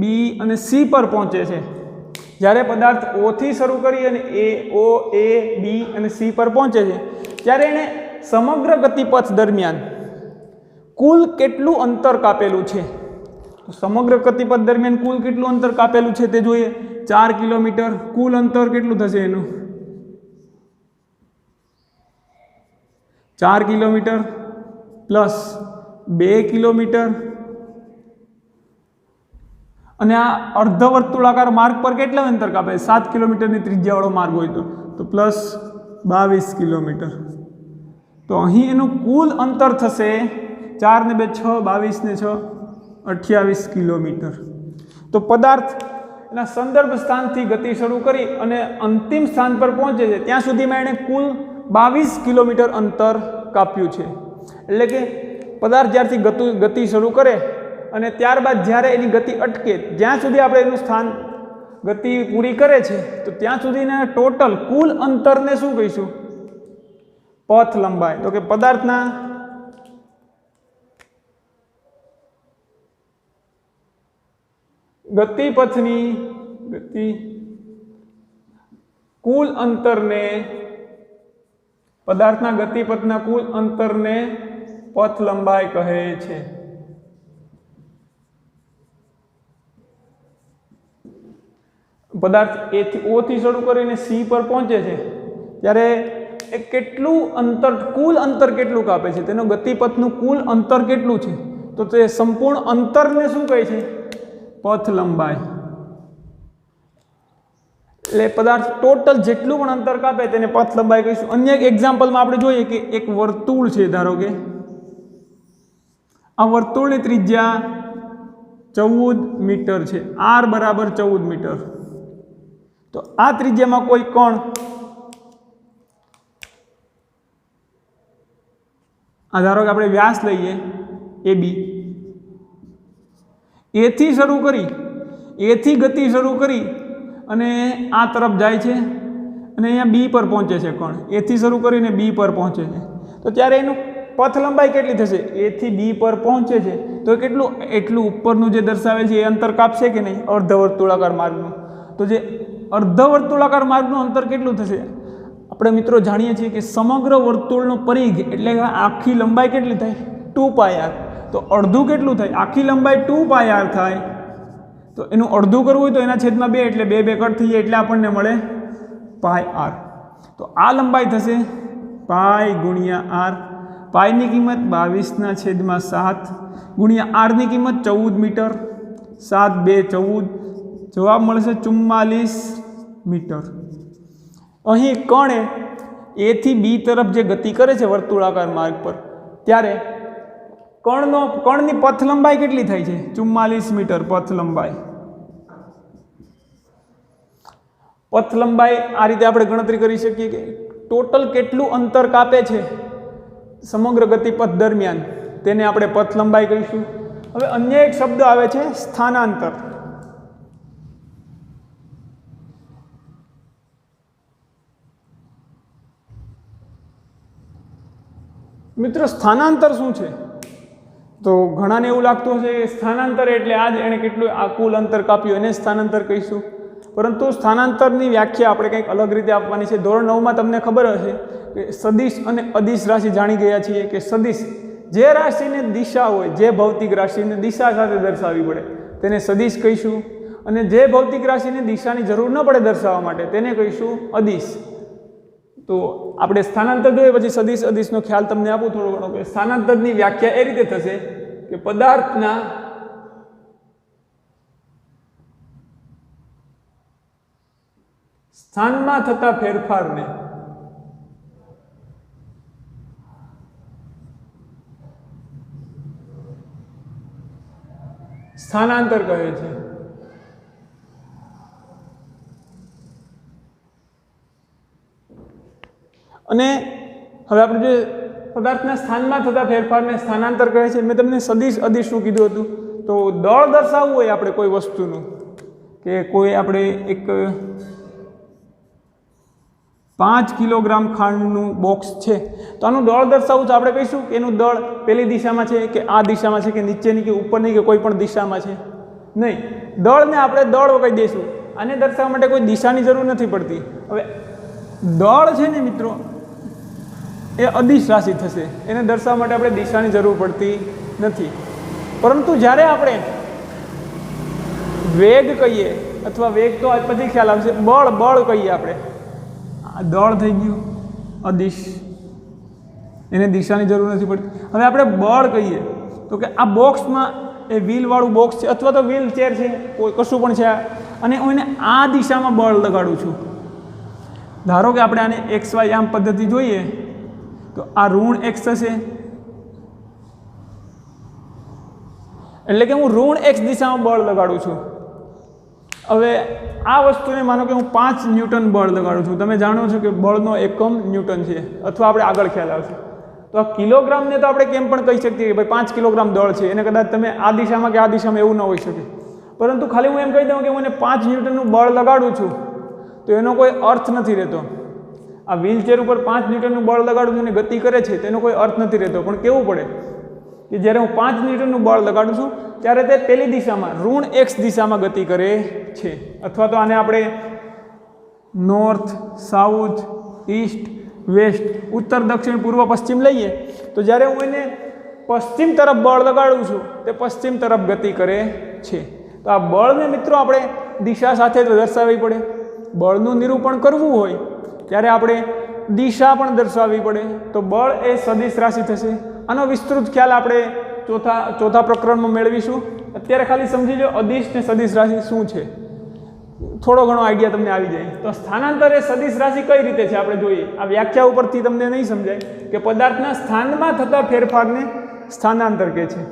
B અને C પર પહોંચે છે. જ્યારે પદાર્થ O થી શરૂ કરી અને O, A, B અને C પર પહોંચે છે, ત્યારે એણે સમગ્ર ગતિપથ દરમિયાન કુલ કેટલું અંતર કાપેલું છે? તો સમગ્ર ગતિપથ દરમિયાન કુલ કેટલું અંતર કાપેલું છે તે જોઈએ. 4 કિલોમીટર. કુલ અંતર કેટલું થશે એનું? 4 કિલોમીટર પ્લસ 2 કિલોમીટર, અને આ અર્ધવર્તુળાકાર માર્ગ પર કેટલા અંતર કાપે? 7 કિલોમીટરની ત્રિજ્યાવાળો માર્ગ હોય તો પ્લસ 22 કિલોમીટર. તો અહીં એનું કુલ અંતર થશે 4 ને 2 6, 22 ને 6 28 કિલોમીટર. તો પદાર્થ એના સંદર્ભ સ્થાનથી ગતિ શરૂ કરી અને અંતિમ સ્થાન પર પહોંચે છે, ત્યાં સુધીમાં એણે કુલ 22 કિલોમીટર અંતર કાપ્યું છે। એટલે કે પદાર્થ જ્યારથી ગતિ શરૂ કરે અને ત્યારબાદ જ્યારે એની ગતિ અટકે, જ્યાં સુધી આપણે એનું સ્થાન ગતિ પૂરી કરે છે તો ત્યાં સુધીના ટોટલ કુલ અંતરને શું કહીશું? પથ લંબાઈ। તો કે પદાર્થના ગતિપથની કુલ અંતરને, પદાર્થના ગતિપથના કુલ અંતરને પથ લંબાઈ કહે છે। પદાર્થ O થી શરૂ કરીને C પર પહોંચે છે ત્યારે એ કેટલું અંતર, કુલ અંતર કેટલું કાપે છે, તેનો ગતિપથનું કુલ અંતર કેટલું છે, તો તે સંપૂર્ણ અંતરને શું કહે છે? પથ લંબાઈ। એટલે પદાર્થ ટોટલ જેટલું પણ અંતર કાપે તેને પથ લંબાઈ કહીશું। અન્ય એક એક્ઝામ્પલમાં આપણે જોઈએ કે એક વર્તુળ છે, ધારો કે આ વર્તુળની ત્રિજ્યા 14 મીટર છે, r બરાબર 14 મીટર। તો આ ત્રિજ્યામાં કોઈ કોણ, આ ધારો કે આપણે વ્યાસ લઈએ AB, A થી શરૂ કરી, A થી ગતિ શરૂ કરી અને આ તરફ જાય છે અને અહીંયા B પર પહોંચે છે કોણ, A થી શરૂ કરીને B પર પહોંચે છે, તો ત્યારે એનું પથ લંબાઈ કેટલી થશે? A થી B પર પહોંચે છે તો કેટલું, એટલું ઉપરનું જે દર્શાવેલ છે એ અંતર કાપશે કે નહીં? અર્ધવર્તુળાકાર માર્ગનું। તો જે અર્ધવર્તુળાકાર માર્ગનું અંતર કેટલું થશે? આપણે મિત્રો જાણીએ છીએ કે સમગ્ર વર્તુળનો પરિઘ એટલે કે આખી લંબાઈ કેટલી થાય? 2πr। તો અડધું કેટલું થાય? આખી લંબાઈ 2πr થાય, તો એનું અડધું કરવું હોય તો એના છેદમાં 2 એટલે 2 કટ થઈ જાય એટલે આપણને મળે πr। તો આ લંબાઈ થશે π ગુણ્યા r। પાઈની કિંમત 22/7 ગુણ્યા r ની કિંમત 14 મીટર, 7 2 14, જવાબ મળશે 44 મીટર। અહીં કણે A થી B તરફ જે ગતિ કરે છે વર્તુળાકાર માર્ગ પર, ત્યારે કણની પથ લંબાઈ કેટલી થાય છે? 44 મીટર પથ લંબાઈ। પથ લંબાઈ આ રીતે આપણે ગણતરી કરી શકીએ કે ટોટલ કેટલું અંતર કાપે છે સમગ્ર ગતિપથ દરમિયાન, તેને આપણે પથ લંબાઈ કહીશું। હવે અન્ય એક શબ્દ આવે છે સ્થાનાંતર। મિત્રો સ્થાનાંતર શું છે? તો ઘણાને એવું લાગતું હશે કે સ્થાનાંતર એટલે આ જ એણે કેટલું આ કુલ અંતર કાપ્યું એને સ્થાનાંતર કહીશું, પરંતુ સ્થાનાંતરની વ્યાખ્યા આપણે કંઈક અલગ રીતે આપવાની છે। ધોરણ 9માં તમને ખબર હશે કે સદિશ અને અદિશ રાશિ જાણી ગયા છીએ કે સદિશ જે રાશિને દિશા હોય, જે ભૌતિક રાશિને દિશા સાથે દર્શાવવી પડે તેને સદિશ કહીશું, અને જે ભૌતિક રાશિને દિશાની જરૂર ન પડે દર્શાવવા માટે તેને કહીશું અદિશ। તો આપણે સ્થાનાંતર જોઈએ પછી સદિશ અદિશનો ખ્યાલ તમને આપું થોડો ઘણો કે સ્થાનાંતરની વ્યાખ્યા એ રીતે થશે કે પદાર્થના સ્થાનમાં થતા ફેરફારને સ્થાનાંતર કહે છે। અને હવે આપણે જે પદાર્થના સ્થાનમાં થતા ફેરફારને સ્થાનાંતર કહે છે, મેં તમને સદિશ અદિશનું કીધું હતું। તો દળ દર્શાવવું હોય આપણે કોઈ વસ્તુનું, કે કોઈ આપણે એક 5 કિલોગ્રામ ખાંડનું બોક્સ છે તો આનું દળ દર્શાવવું તો આપણે કહીશું કે એનું દળ પેલી દિશામાં છે કે આ દિશામાં છે કે નીચેની કે ઉપરની કે કોઈ પણ દિશામાં છે? નહીં, દળને આપણે દળ કહી દઈશું। આને દર્શાવવા માટે કોઈ દિશાની જરૂર નથી પડતી। હવે દળ છે ને મિત્રો એ અદિશ રાશિ થશે, એને દર્શાવવા માટે આપણે દિશાની જરૂર પડતી નથી। પરંતુ જ્યારે આપણે વેગ કહીએ, અથવા વેગ તો આજ પછી ખ્યાલ આવશે, બળ કહીએ આપણે, આ દળ થઈ ગયું અદિશ, એને દિશાની જરૂર નથી પડતી। હવે આપણે બળ કહીએ તો કે આ બોક્સમાં એ વ્હીલવાળું બોક્સ છે અથવા તો વ્હીલ ચેર છે, કોઈ કશું પણ છે, અને હું એને આ દિશામાં બળ લગાડું છું। ધારો કે આપણે આને XY આમ પદ્ધતિ જોઈએ તો આ ઋણ x થશે, એટલે કે હું ઋણ x દિશામાં બળ લગાડું છું। હવે આ વસ્તુને માનો કે હું 5 ન્યૂટન બળ લગાડું છું, તમે જાણો છો કે બળનો એકમ ન્યૂટન છે, અથવા આપણે આગળ ખ્યાલ આવશે. તો આ કિલોગ્રામને તો આપણે કેમ પણ કહી શકીએ કે ભાઈ 5 કિલોગ્રામ દળ છે, એને કદાચ તમે આ દિશામાં કે આ દિશામાં એવું ન હોઈ શકે, પરંતુ ખાલી હું એમ કહી દઉં કે હું એને 5 ન્યૂટનનું બળ લગાડું છું તો એનો કોઈ અર્થ નથી રહેતો. આ વ્હીલચેર ઉપર 5 ન્યૂટનનું બળ લગાડું છું અને ગતિ કરે છે તેનો કોઈ અર્થ નથી રહેતો. પણ કેવું પડે કે જ્યારે હું 5 ન્યૂટનનું બળ લગાડું છું ત્યારે તે પેલી દિશામાં ઋણ x દિશામાં ગતિ કરે છે, અથવા તો આને આપણે નોર્થ, સાઉથ, ઈસ્ટ, વેસ્ટ, ઉત્તર, દક્ષિણ, પૂર્વ, પશ્ચિમ લઈએ તો જ્યારે હું એને પશ્ચિમ તરફ બળ લગાડું છું તે પશ્ચિમ તરફ ગતિ કરે છે. તો આ બળને મિત્રો આપણે દિશા સાથે દર્શાવવી પડે. બળનું નિરૂપણ કરવું હોય ત્યારે આપણે દિશા પણ દર્શાવવી પડે. તો બળ એ સદિશ રાશિ થશે. આનો વિસ્તૃત ખ્યાલ આપણે ચોથા પ્રકરણમાં મેળવીશું. અત્યારે ખાલી સમજી લો અદિશ ને સદિશ રાશિ શું છે, થોડો ઘણો આઈડિયા તમને આવી જાય. તો સ્થાનાંતર એ સદિશ રાશિ કઈ રીતે છે આપણે જોઈએ. આ વ્યાખ્યા ઉપરથી તમને નહીં સમજાય કે પદાર્થના સ્થાનમાં થતા ફેરફારને સ્થાનાંતર કહે છે.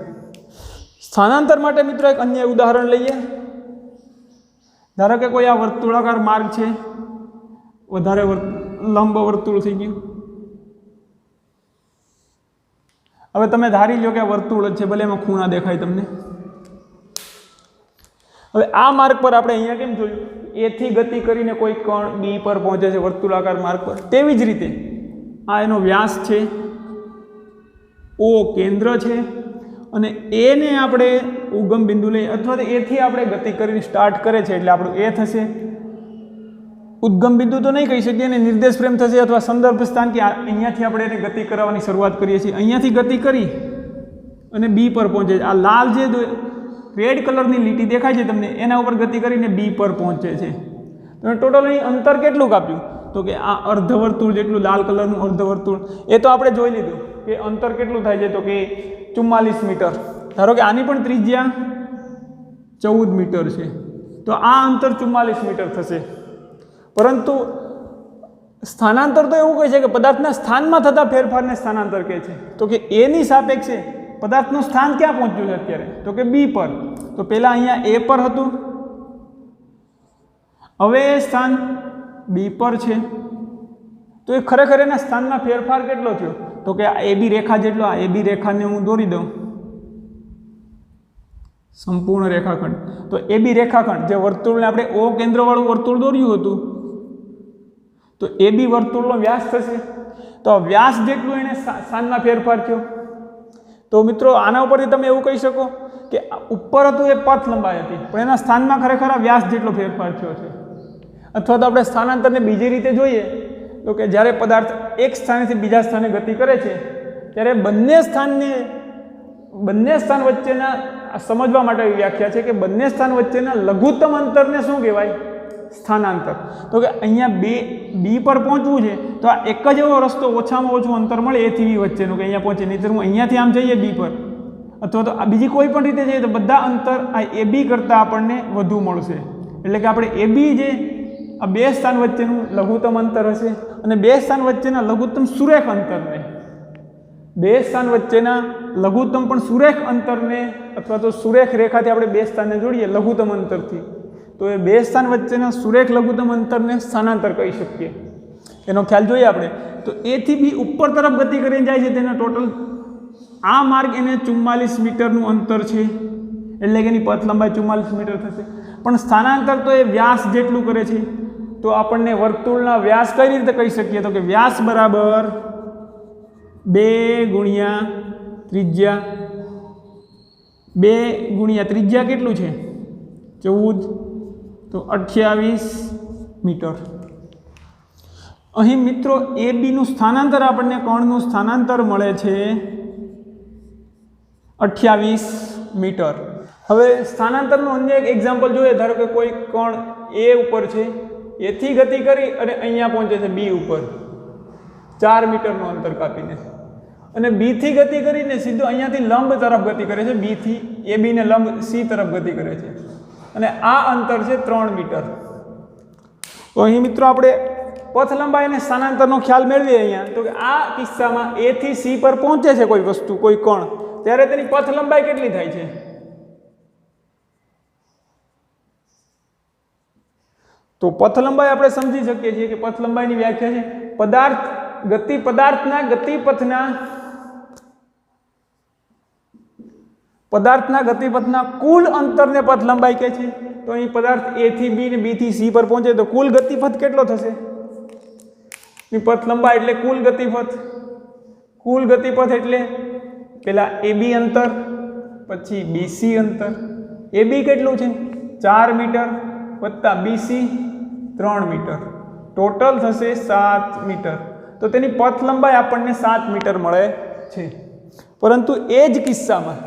સ્થાનાંતર માટે મિત્રો એક અન્ય ઉદાહરણ લઈએ. ધારો કે કોઈ આ વર્તુળાકાર માર્ગ છે, વધારે લંબ વર્તુળ થઈ ગયું. હવે તમે ધારી લો કે આ વર્તુળ જ છે, ભલે એમાં ખૂણા દેખાય તમને. હવે આ માર્ગ પર આપણે અહીંયા કેમ જોયું, એ થી ગતિ કરીને કોઈ કણ બી પર પહોંચે છે વર્તુળાકાર માર્ગ પર. તેવી જ રીતે આ એનો વ્યાસ છે, ઓ કેન્દ્ર છે, અને એને આપણે ઉગમ બિંદુ લઈએ અથવા તો એથી આપણે ગતિ કરીને સ્ટાર્ટ કરે છે એટલે આપણું એ થશે. ઉદ્ગમ બિંદુ તો નહીં કહી શકીએ, અને નિર્દેશ ફ્રેમ થશે અથવા સંદર્ભ સ્થાન કે અહીંયાથી આપણે એને ગતિ કરવાની શરૂઆત કરીએ છીએ. અહીંયાથી ગતિ કરી અને બી પર પહોંચે છે. આ લાલ જે રેડ કલરની લીટી દેખાય છે તમને, એના ઉપર ગતિ કરીને બી પર પહોંચે છે. તમે ટોટલ અહીં અંતર કેટલું કાપ્યું, તો કે આ અર્ધવર્તુળ જેટલું, લાલ કલરનું અર્ધવર્તુળ, એ તો આપણે જોઈ લીધું કે અંતર કેટલું થાય છે, તો કે 44 મીટર. ધારો કે આની પણ ત્રિજ્યા 14 મીટર છે, તો આ અંતર 44 મીટર થશે. પરંતુ સ્થાનાંતર તો એવું કહે છે કે પદાર્થના સ્થાનમાં થતા ફેરફારને સ્થાનાંતર કહે છે. તો કે એની સાપેક્ષે પદાર્થનું સ્થાન ક્યાં પહોંચ્યું છે અત્યારે, તો કે બી પર. તો પહેલાં અહીંયા એ પર હતું, હવે એ સ્થાન બી પર છે. તો એ ખરેખર એના સ્થાનમાં ફેરફાર કેટલો થયો, તો કે આ એબી રેખા જેટલો. આ એબી રેખાને હું દોરી દઉં, સંપૂર્ણ રેખાખંડ. તો એબી રેખાખંડ જે વર્તુળને આપણે ઓ કેન્દ્રવાળું વર્તુળ દોર્યું હતું, તો એબી વર્તુળનો વ્યાસ થશે. તો વ્યાસ જેટલું એને સ્થાનમાં ફેરફાર થયો. તો મિત્રો આના ઉપરથી તમે એવું કહી શકો કે ઉપર હતું એ પથ લંબાઈ હતી, પણ એના સ્થાનમાં ખરેખર આ વ્યાસ જેટલો ફેરફાર થયો છે. અથવા તો આપણે સ્થાનાંતરને બીજી રીતે જોઈએ તો કે જ્યારે પદાર્થ એક સ્થાનેથી બીજા સ્થાને ગતિ કરે છે ત્યારે બંને સ્થાન વચ્ચેના સમજવા માટે વ્યાખ્યા છે કે બંને સ્થાન વચ્ચેના લઘુત્તમ અંતરને શું કહેવાય, સ્થાનાંતર. તો કે અહીંયા બી પર પહોંચવું છે તો આ એક જ એવો રસ્તો ઓછામાં ઓછું અંતર મળે એથી બી વચ્ચેનું કે અહીંયા પહોંચે. નહીં તો હું અહીંયાથી આમ જઈએ બી પર, અથવા તો બીજી કોઈ પણ રીતે જઈએ તો બધા અંતર આ એ બી કરતાં આપણને વધુ મળશે. એટલે કે આપણે એ બી જે આ બે સ્થાન વચ્ચેનું લઘુત્તમ અંતર હશે, અને બે સ્થાન વચ્ચેના લઘુત્તમ સુરેખ અંતરને, બે સ્થાન વચ્ચેના લઘુત્તમ પણ સુરેખ અંતરને અથવા તો સુરેખ રેખાથી આપણે બે સ્થાનને જોડીએ લઘુત્તમ અંતરથી, તો એ બે સ્થાન વચ્ચેના સુરેખ લઘુત્તમ અંતરને સ્થાનાંતર કહી શકીએ. એનો ખ્યાલ જોઈએ આપણે. તો એથી બી ઉપર તરફ ગતિ કરીને જાય છે, તેના ટોટલ આ માર્ગ એને 44 મીટરનું અંતર છે, એટલે કે એની પથ લંબાઈ 44 મીટર થશે. પણ સ્થાનાંતર તો એ વ્યાસ જેટલું કરે છે. તો આપણને વર્તુળના વ્યાસ કઈ રીતે કહી શકીએ, તો કે વ્યાસ બરાબર 2 ગુણ્યા ત્રિજ્યા, 2 ગુણ્યા ત્રિજ્યા કેટલું છે 14, તો 28 મીટર. અહીં મિત્રો એ બીનું સ્થાનાંતર આપણને કણનું સ્થાનાંતર મળે છે 28 મીટર. હવે સ્થાનાંતરનું અન્ય એક એક્ઝામ્પલ જોઈએ. ધારો કે કોઈ કણ એ ઉપર છે, એથી ગતિ કરી અને અહીંયા પહોંચે છે બી ઉપર 4 મીટરનું અંતર કાપીને, અને બીથી ગતિ કરીને સીધો અહીંયાથી લંબ તરફ ગતિ કરે છે, બીથી એ બીને લંબ સી તરફ ગતિ કરે છે, અને આ અંતર છે 3 મીટર. તો અહીં મિત્રો આપણે પથ લંબાઈ અને સ્થાનાંતરનો ખ્યાલ મેળવીએ અહીંયા. તો કે આ કિસ્સામાં એ થી સી પર પહોંચે છે કોઈ વસ્તુ, કોઈ કણ, ત્યારે તેની પથ લંબાઈ કેટલી થાય છે, તો પથ લંબાઈ આપણે સમજી શકીએ છીએ કે પથ લંબાઈની વ્યાખ્યા છે પદાર્થના ગતિપથના કુલ અંતરને પથ લંબાઈ કહે છે। તો અહીં પદાર્થ A થી B ને B થી C પર પહોંચે તો કુલ ગતિપથ કેટલો થશે? પથ લંબાઈ એટલે કુલ ગતિપથ એટલે પેલા AB અંતર, પછી BC અંતર। AB કેટલું છે? 4 મીટર વત્તા BC 3 મીટર, ટોટલ થશે 7 મીટર। તો તેની પથ લંબાઈ આપણને 7 મીટર મળે છે। પરંતુ એ જ કિસ્સામાં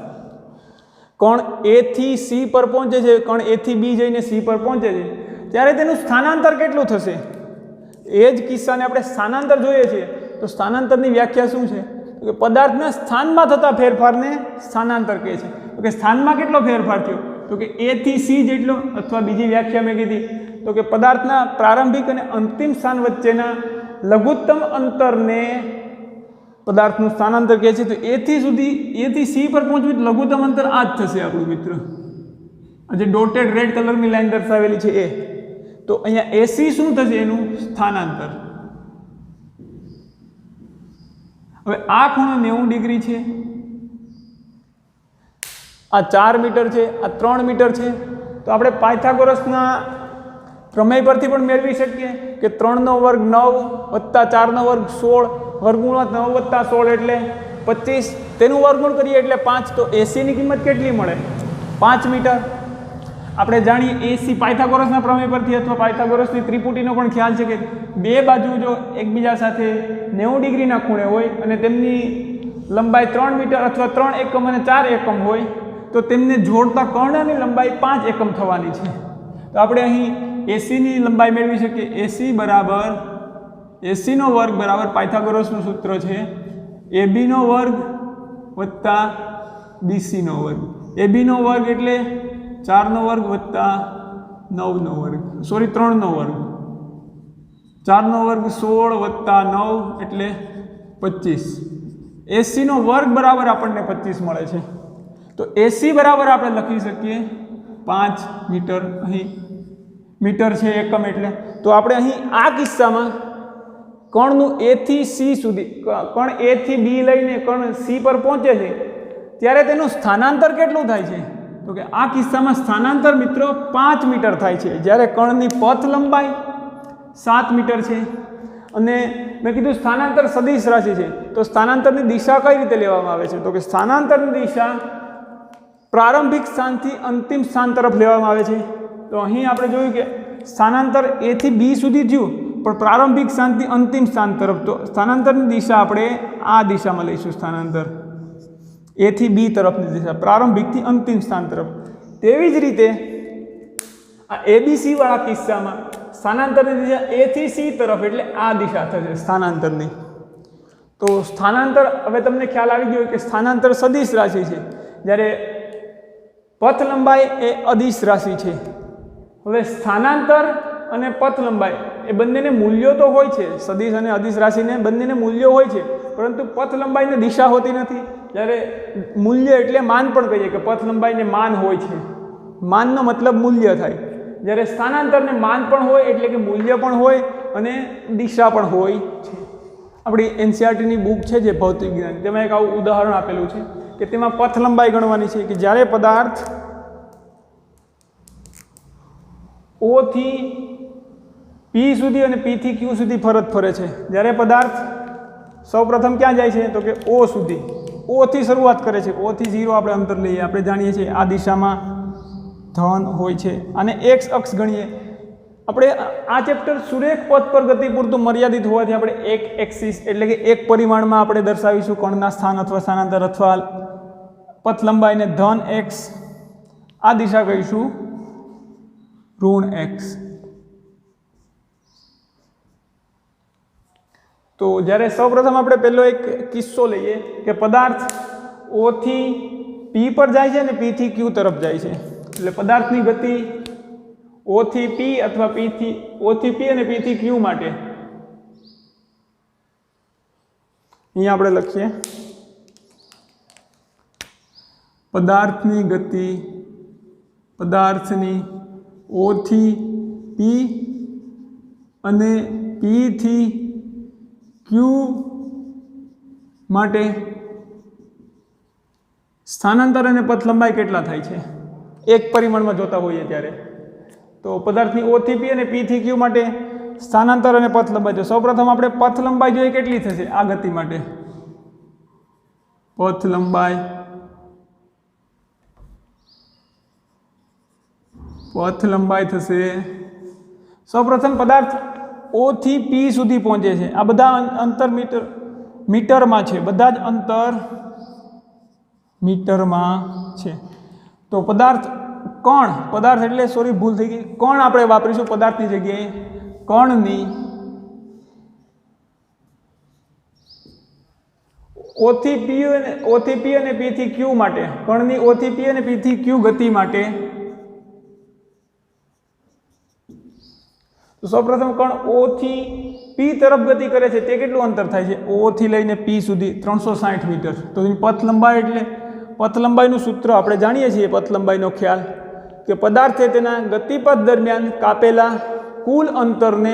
કણ A થી C પર પહોંચે છે, કણ A થી B જઈને C પર પહોંચે છે, ત્યારે તેનું સ્થાનાંતર કેટલું થશે? એ જ કિસ્સાને આપણે સ્થાનાંતર જોઈએ છીએ તો સ્થાનાંતરની વ્યાખ્યા શું છે? તો કે પદાર્થના સ્થાનમાં થતા ફેરફારને સ્થાનાંતર કહે છે। તો કે સ્થાનમાં કેટલો ફેરફાર થયો? તો કે A થી C જેટલો, અથવા બીજી વ્યાખ્યા મેં કીધી તો કે પદાર્થના પ્રારંભિક અને અંતિમ સ્થાન વચ્ચેના લઘુત્તમ અંતરને પદાર્થનું સ્થાનાંતર કહે છે। તો A થી C પર પહોંચવું લઘુત્તમ અંતર આ જ થશે આપણું મિત્ર, આ જે ડોટેડ રેડ કલરની લાઈન દર્શાવેલી છે એ। તો અહીંયા AC શું થશે? એનું સ્થાનાંતર। હવે આ ખૂણો 90 ડિગ્રી છે, આ 4 મીટર છે, આ 3 મીટર છે। તો આપણે પાયથાગોરસના પ્રમેય પરથી પણ મેળવી શકીએ કે 3નો વર્ગ 9 વત્તા 4નો વર્ગ 16, વર્ગમૂળ 9 વત્તા 16 એટલે 25, તેનું વર્ગમૂળ કરીએ એટલે 5। તો AC ની કિંમત કેટલી મળે? 5 મીટર। આપણે જાણીએ AC પાયથાગોરસના પ્રમેય પરથી અથવા પાયથાગોરસની ત્રિપુટીનો પણ ખ્યાલ છે કે બે બાજુ જો એકબીજા સાથે 90 ડિગ્રીના ખૂણે હોય અને તેમની લંબાઈ 3 મીટર અથવા 3 એકમ અને 4 એકમ હોય તો તેમને જોડતા કર્ણની લંબાઈ 5 એકમ થવાની છે। તો આપણે અહીં AC ની લંબાઈ મેળવી શકીએ। AC નો વર્ગ બરાબર પાયથાગોરસનું સૂત્ર છે AB નો વર્ગ વત્તા BC નો વર્ગ। AB નો વર્ગ એટલે 4 નો વર્ગ વત્તા 9 નો વર્ગ, સોરી 3 નો વર્ગ, 4 નો વર્ગ 16 વત્તા 9 એટલે 25। AC નો વર્ગ બરાબર આપણને 25 મળે છે। તો AC બરાબર આપણે લખી શકીએ 5 મીટર, અહીં મીટર છે એકમ એટલે। તો આપણે અહીં આ કિસ્સામાં કણનું A થી C સુધી, કણ A થી B લઈને કણ C પર પહોંચે છે ત્યારે તેનું સ્થાનાંતર કેટલું થાય છે? તો કે આ કિસ્સામાં સ્થાનાંતર મિત્રો 5 મીટર થાય છે, જ્યારે કણની પથ લંબાઈ 7 મીટર છે। અને મેં કીધું સ્થાનાંતર સદિશ રાશિ છે, તો સ્થાનાંતરની દિશા કઈ રીતે લેવામાં આવે છે? તો કે સ્થાનાંતરની દિશા પ્રારંભિક સ્થાનથી અંતિમ સ્થાન તરફ લેવામાં આવે છે। તો અહીં આપણે જોયું કે સ્થાનાંતર A થી B સુધી થયું, પણ પ્રારંભિક સ્થાનથી અંતિમ સ્થાન તરફ, તો સ્થાનાંતરની દિશા આપણે આ દિશામાં લઈશું। સ્થાનાંતર A થી B તરફની દિશા પ્રારંભિકથી અંતિમ સ્થાન તરફ। તેવી જ રીતે આ ABC વાળા કિસ્સામાં સ્થાનાંતરની દિશા A થી C તરફ એટલે આ દિશા થશે સ્થાનાંતરની। તો સ્થાનાંતર હવે તમને ખ્યાલ આવી ગયો કે સ્થાનાંતર સદિશ રાશિ છે, જ્યારે પથ લંબાઈ એ અદિશ રાશિ છે। હવે સ્થાનાંતર અને પથ લંબાઈ એ બંનેને મૂલ્યો તો હોય છે, સદિશ અને અદિશ રાશિને બંનેને મૂલ્યો હોય છે, પરંતુ પથ લંબાઈને દિશા હોતી નથી। જ્યારે મૂલ્ય એટલે માન પણ કહીએ કે પથ લંબાઈને માન હોય છે, માનનો મતલબ મૂલ્ય થાય, જ્યારે સ્થાનાંતરને માન પણ હોય એટલે કે મૂલ્ય પણ હોય અને દિશા પણ હોય છે। આપણી NCERTની બુક છે જે ભૌતિક જ્ઞાન, તેમાં એક આવું ઉદાહરણ આપેલું છે કે તેમાં પથ લંબાઈ ગણવાની છે કે જ્યારે પદાર્થ O થી P સુધી અને P થી Q સુધી ફરે છે, જ્યારે પદાર્થ સૌપ્રથમ ક્યાં જાય છે? તો કે O સુધી, O થી શરૂઆત કરે છે, O થી 0 આપણે અંતર લઈએ, આપણે જાણીએ છીએ આ દિશામાં ધન હોય છે, અને x અક્ષ ગણીએ। આપણે આ ચેપ્ટર સુરેખ પથ પર ગતિ પૂરતું મર્યાદિત હોવાથી આપણે એક એક્સિસ એટલે કે એક પરિમાણમાં આપણે દર્શાવીશું કણના સ્થાન અથવા સ્થાનાંતર અથવા પથ લંબાઈને ધન x, આ દિશા કહીશું ઋણ x। તો જ્યારે સૌપ્રથમ આપણે પહેલો એક કિસ્સો લઈએ કે પદાર્થ O થી P પર જાય છે અને P થી Q તરફ જાય છે, એટલે પદાર્થની ગતિ O થી P અથવા O થી P અને P થી Q માટે અહીંયા આપણે લખીએ પદાર્થની ગતિ, પદાર્થની O થી P અને પી થી ક્યુ માટે સ્થાનાંતર અને પથ લંબાઈ કેટલા થાય છે એક પરિમાણમાં જોતા હોઈએ ત્યારે. તો પદાર્થની ઓ થી પી અને પી થી ક્યુ માટે સ્થાનાંતર અને પથ લંબાઈ જો સૌપ્રથમ આપણે પથ લંબાઈ જોઈએ કેટલી થશે આ ગતિ માટે. પથ લંબાઈ થશે સૌપ્રથમ પદાર્થ ઓ થી પી સુધી પહોંચે છે. આ બધા અંતર મીટરમાં છે, બધા જ અંતર મીટરમાં છે. તો પદાર્થ એટલે સોરી ભૂલ થઈ ગઈ, કણ આપણે વાપરીશું પદાર્થની જગ્યાએ. કણની ઓ થી પી અને પી થી ક્યુ માટે, કણની ઓ થી પી અને પી થી ક્યુ ગતિ માટે તો સૌપ્રથમ કણ ઓ થી પી તરફ ગતિ કરે છે તે કેટલું અંતર થાય છે ઓ થી લઈને પી સુધી 360 મીટર. તો એની પથ લંબાઈ એટલે પથ લંબાઈનું સૂત્ર આપણે જાણીએ છીએ. પથ લંબાઈનો ખ્યાલ કે પદાર્થે તેના ગતિપથ દરમિયાન કાપેલા કુલ અંતરને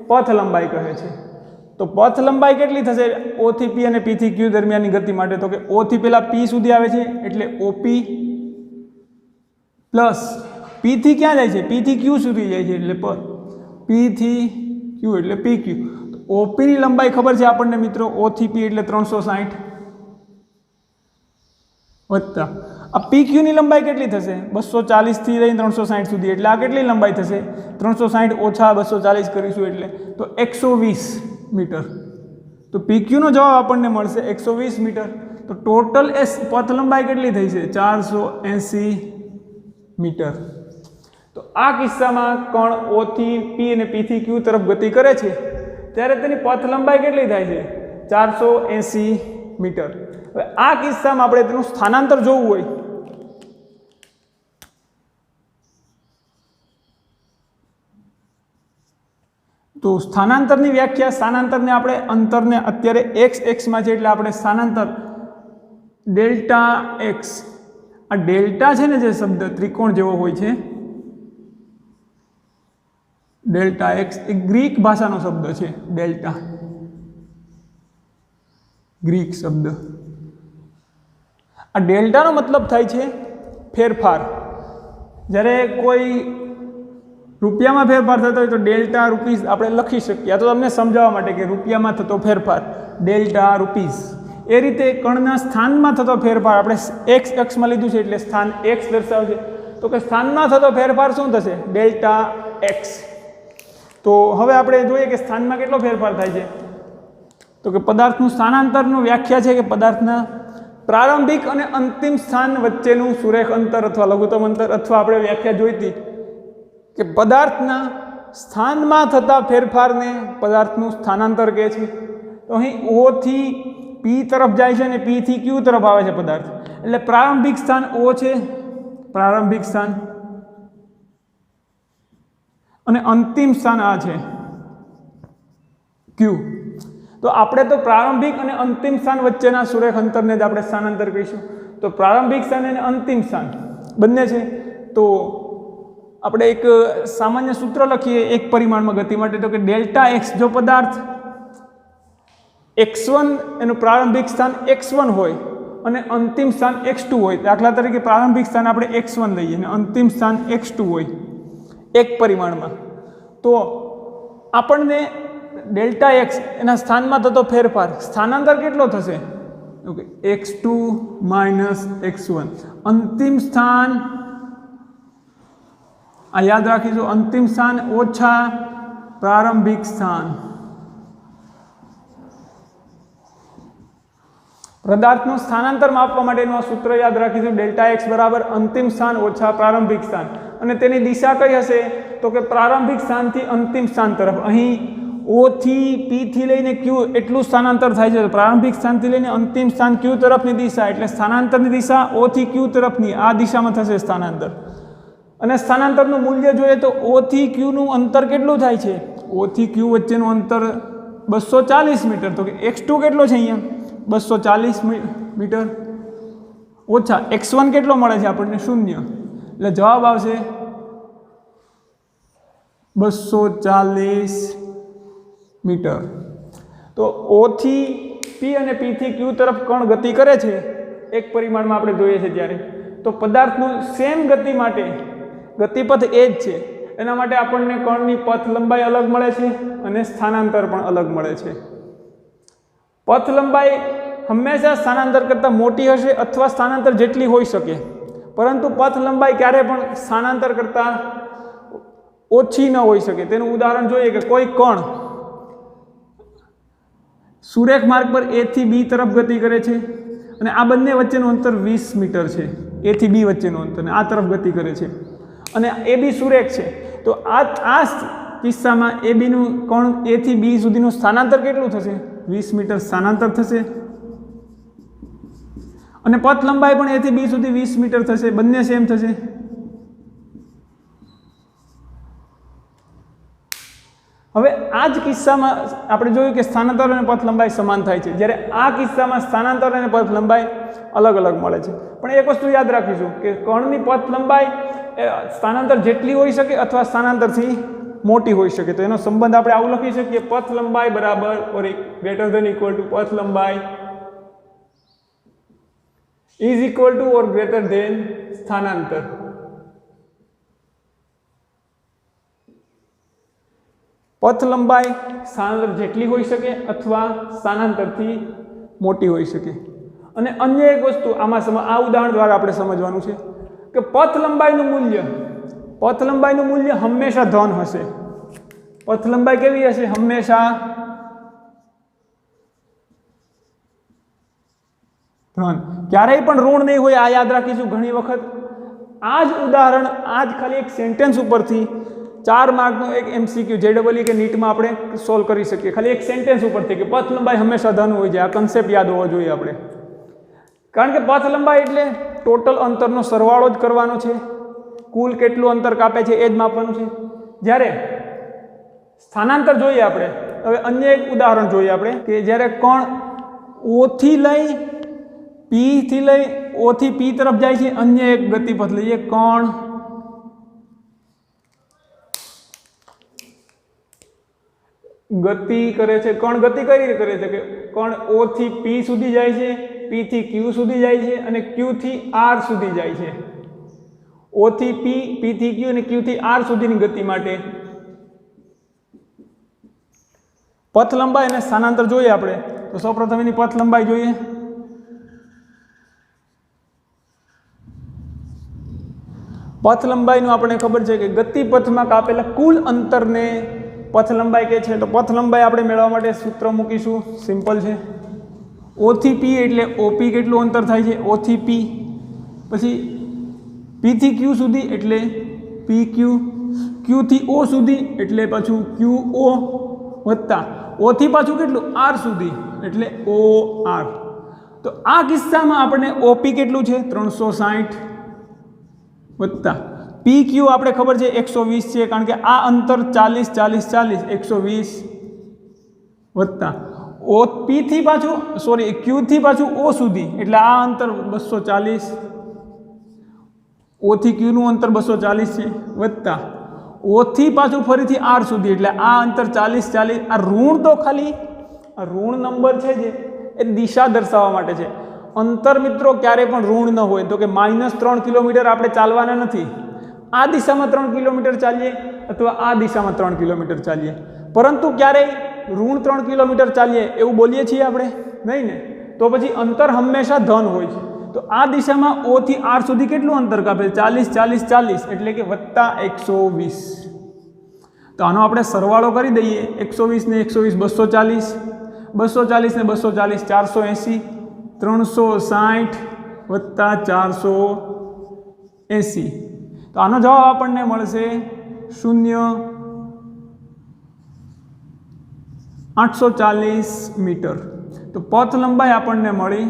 પથ લંબાઈ કહે છે. તો પથ લંબાઈ કેટલી થશે ઓ થી પી અને પી થી ક્યુ દરમિયાનની ગતિ માટે? તો કે ઓ થી પહેલા પી સુધી આવે છે એટલે ઓપી પ્લસ પી થી ક્યાં જાય છે પી થી ક્યુ સુધી જાય છે એટલે પી થી ક્યુ એટલે પી ક્યુ. ઓપીની લંબાઈ ખબર છે આપણને મિત્રો, ઓ થી પી એટલે 360 વત્તા આ પી ક્યુની લંબાઈ કેટલી થશે 240 થી લઈને 360 સુધી એટલે આ કેટલી લંબાઈ થશે 360 ઓછા 240 કરીશું એટલે તો 120 મીટર. તો પી ક્યુનો જવાબ આપણને મળશે 120 મીટર. તો ટોટલ પથ લંબાઈ કેટલી થઈ છે 480 મીટર. તો આ કિસ્સામાં કણ ઓ થી પી અને પી થી ક્યુ તરફ ગતિ કરે છે ત્યારે તેની પથ લંબાઈ કેટલી થાય છે 480 મીટર. હવે આ કિસ્સામાં આપણે તેનું સ્થાનાંતર જોવું હોય તો સ્થાનાંતરની વ્યાખ્યા, સ્થાનાંતરને આપણે અંતરને અત્યારે x માં છે એટલે આપણે સ્થાનાંતર ડેલ્ટા x, આ ડેલ્ટા છે ને જે શબ્દ ત્રિકોણ જેવો હોય છે ડેલ્ટા x એ ગ્રીક ભાષાનો શબ્દ છે. ડેલ્ટા ગ્રીક શબ્દ. આ ડેલ્ટાનો મતલબ થાય છે ફેરફાર. જ્યારે કોઈ રૂપિયામાં ફેરફાર થતો હોય તો ડેલ્ટા રૂપીસ આપણે લખી શકીએ. આ તો તમને સમજાવવા માટે કે રૂપિયામાં થતો ફેરફાર ડેલ્ટા રૂપીસ. એ રીતે કણના સ્થાનમાં થતો ફેરફાર આપણે x અક્ષમાં લીધું છે એટલે સ્થાન x દર્શાવશે. તો કે સ્થાનમાં થતો ફેરફાર શું થશે ડેલ્ટા x. તો હવે આપણે જોઈએ કે સ્થાનમાં કેટલો ફેરફાર થાય છે. તો કે પદાર્થનું સ્થાનાંતરનું વ્યાખ્યા છે કે પદાર્થના પ્રારંભિક અને અંતિમ સ્થાન વચ્ચેનું સુરેખ અંતર અથવા લઘુત્તમ અંતર, અથવા આપણે વ્યાખ્યા જોઈ હતી કે પદાર્થના સ્થાનમાં થતા ફેરફારને પદાર્થનું સ્થાનાંતર કહે છે. તો અહીં ઓ થી પી તરફ જાય છે અને પી થી ક્યુ તરફ આવે છે પદાર્થ, એટલે પ્રારંભિક સ્થાન ઓ છે, પ્રારંભિક સ્થાન, અને અંતિમ સ્થાન આ છે ક્યુ. તો આપણે તો પ્રારંભિક અને અંતિમ સ્થાન વચ્ચેના સુરેખ અંતરને જ આપણે સ્થાનાંતર કહીશું. તો પ્રારંભિક સ્થાન અને અંતિમ સ્થાન બંને છે. તો આપણે એક સામાન્ય સૂત્ર લખીએ એક પરિમાણમાં ગતિ માટે, તો કે ડેલ્ટા x, જો પદાર્થ x1 એનું પ્રારંભિક સ્થાન x1 હોય અને અંતિમ સ્થાન x2 હોય, દાખલા તરીકે પ્રારંભિક સ્થાન આપણે x1 લઈએ અને અંતિમ સ્થાન x2 હોય એક પરિમાણમાં, તો આપણને ડેલ્ટા x એના સ્થાનમાં થતો ફેરફાર સ્થાનાંતર કેટલો થશે ઓકે x2 માઇનસ x1. અંતિમ સ્થાન આ યાદ રાખીશું, અંતિમ સ્થાન ઓછા પ્રારંભિક સ્થાન. પદાર્થનું સ્થાનાંતર માપવા માટેનું આ સૂત્ર યાદ રાખીશું, ડેલ્ટા x બરાબર અંતિમ સ્થાન ઓછા પ્રારંભિક સ્થાન. અને તેની દિશા કઈ હશે તો કે પ્રારંભિક સ્થાનથી અંતિમ સ્થાન તરફ. અહીં ઓ થી પી થી લઈને ક્યુ એટલું સ્થાનાંતર થાય છે. પ્રારંભિક સ્થાનથી લઈને અંતિમ સ્થાન ક્યુ તરફની દિશા, એટલે સ્થાનાંતરની દિશા ઓ થી ક્યુ તરફની આ દિશામાં થશે સ્થાનાંતર. અને સ્થાનાંતરનું મૂલ્ય જોઈએ તો ઓ થી ક્યુનું અંતર કેટલું થાય છે, ઓ થી ક્યુ વચ્ચેનું અંતર 240 મીટર. તો કે x2 કેટલો છે અહીંયા 240 મીટર ઓછા x1 કેટલો મળે છે આપણને 0, એટલે જવાબ આવશે 240 મીટર। તો O થી P અને P થી Q તરફ કણ ગતિ કરે છે એક પરિમાણમાં આપણે જોઈએ છે ત્યારે, તો પદાર્થનું સેમ ગતિ માટે ગતિપથ એ જ છે, એના માટે આપણને કણની પથ લંબાઈ અલગ મળે છે અને સ્થાનાંતર પણ અલગ મળે છે। પથ લંબાઈ હંમેશા સ્થાનાંતર કરતાં મોટી હશે અથવા સ્થાનાંતર જેટલી હોઈ શકે, પરંતુ પથ લંબાઈ ક્યારે પણ સ્થાનાંતર કરતાં ઓછી ન હોઈ શકે। તેનું ઉદાહરણ જોઈએ કે કોઈ કણ સુરેખ માર્ગ પર A થી B તરફ ગતિ કરે છે અને આ બંને વચ્ચેનું અંતર 20 મીટર છે, A થી B વચ્ચેનું અંતર, અને આ તરફ ગતિ કરે છે અને AB સુરેખ છે, તો આ કિસ્સામાં AB નું કણ A થી B સુધીનું સ્થાનાંતર કેટલું થશે? 20 મીટર સ્થાનાંતર થશે અને પથ લંબાઈ પણ A થી B સુધી 20 મીટર થશે, બંને સેમ થશે। હવે આ જ કિસ્સામાં આપણે જોયું કે સ્થાનાંતર અને પથ લંબાઈ સમાન થાય છે, જ્યારે આ કિસ્સામાં સ્થાનાંતર અને પથ લંબાઈ અલગ અલગ મળે છે। પણ એક વસ્તુ યાદ રાખીશું કે કણની પથ લંબાઈ સ્થાનાંતર જેટલી હોઈ શકે અથવા સ્થાનાંતરથી મોટી હોઈ શકે, તો એનો સંબંધ આપણે આવું લખી શકીએ, પથ લંબાઈ બરાબર or greater than equal to પથ લંબાઈ is equal to or greater than સ્થાનાંતર। પથ લંબાઈ સ્થાનાંતર જેટલી હોઈ શકે અથવા સ્થાનાંતરથી મોટી હોઈ શકે। અને અન્ય એક વસ્તુ આમાં આ ઉદાહરણ દ્વારા આપણે સમજવાનું છે કે પથ લંબાઈનું મૂલ્ય હંમેશા ધન હશે। પથ લંબાઈ કેવી હશે? હંમેશા ધન, ક્યારેય પણ ઋણ નહીં હોય, આ યાદ રાખીશું ઘણી વખત। આ જ ઉદાહરણ ખાલી એક સેન્ટેન્સ ઉપરથી 4 માર્કનું એક MCQ JEE કે નીટમાં આપણે સોલ્વ કરી શકીએ, ખાલી એક સેન્ટેન્સ ઉપરથી કે પથ લંબાઈ હંમેશા ધન હોય છે। આ કન્સેપ્ટ યાદ હોવો જોઈએ આપણે, કારણ કે પથ લંબાઈ એટલે ટોટલ અંતરનો સરવાળો જ કરવાનો છે, કુલ કેટલું અંતર કાપે છે એ જ માપવાનું છે। જ્યારે સ્થાનાંતર જોઈએ આપણે, હવે અન્ય એક ઉદાહરણ જોઈએ આપણે કે જ્યારે કણ O થી લઈ O થી P તરફ જાય છે, અન્ય એક ગતિપથ લઈએ, કણ ગતિ કરે છે, કણ ગતિ કઈ રીતે કરે છે કે કણ O થી P સુધી જાય છે, P થી Q સુધી જાય છે અને Q થી R સુધી જાય છે। O થી P, P થી Q અને Q થી R સુધીની ગતિ માટે પથ લંબાઈ અને સ્થાનાંતર જોઈએ આપણે, તો સૌપ્રથમ એની પથ લંબાઈ જોઈએ। પથ લંબાઈનું આપણે ખબર છે કે ગતિપથમાં કાપેલા કુલ અંતરને પથ લંબાઈ કહે છે। તો પથ લંબાઈ આપણે મેળવવા માટે સૂત્ર મૂકીશું, સિમ્પલ છે। O થી P એટલે OP કેટલું અંતર થાય છે? O થી P, પછી P થી Q સુધી એટલે PQ, Q થી O સુધી એટલે પાછું QO વત્તા O થી પાછું કેટલું? R સુધી એટલે OR। તો આ કિસ્સામાં આપણને OP કેટલું છે? 360 વત્તા PQ આપણે ખબર છે 120 છે, કારણ કે આ અંતર 40 40 40 120 વત્તા Q થી પાછું O સુધી એટલે આ અંતર 240, O થી Q નું અંતર 240 છે વત્તા O થી પાછું ફરીથી R સુધી એટલે આ અંતર 40 40। આ ઋણ તો ખાલી આ ઋણ નંબર છે જે એ દિશા દર્શાવવા માટે છે। અંતર મિત્રો ક્યારે પણ ઋણ ન હોય, તો કે -3 કિલોમીટર આપણે ચાલવાના નથી, આ દિશામાં 3 કિલોમીટર ચાલીએ અથવા આ દિશામાં 3 કિલોમીટર ચાલીએ, પરંતુ ક્યારેય ઋણ 3 કિલોમીટર ચાલીએ એવું બોલીએ છીએ આપણે? નહીં ને। તો પછી અંતર હંમેશા ધન હોય છે। તો આ દિશામાં O થી R સુધી કેટલું અંતર કાપે? 40 40 40 એટલે કે વત્તા 120। તો આનો આપણે સરવાળો કરી દઈએ, 120 ને 120 240, 240 ને 240 480, 360 વત્તા 480। તો આનો જવાબ આપણને મળશે 840 મીટર। તો પથ લંબાઈ આપણને મળી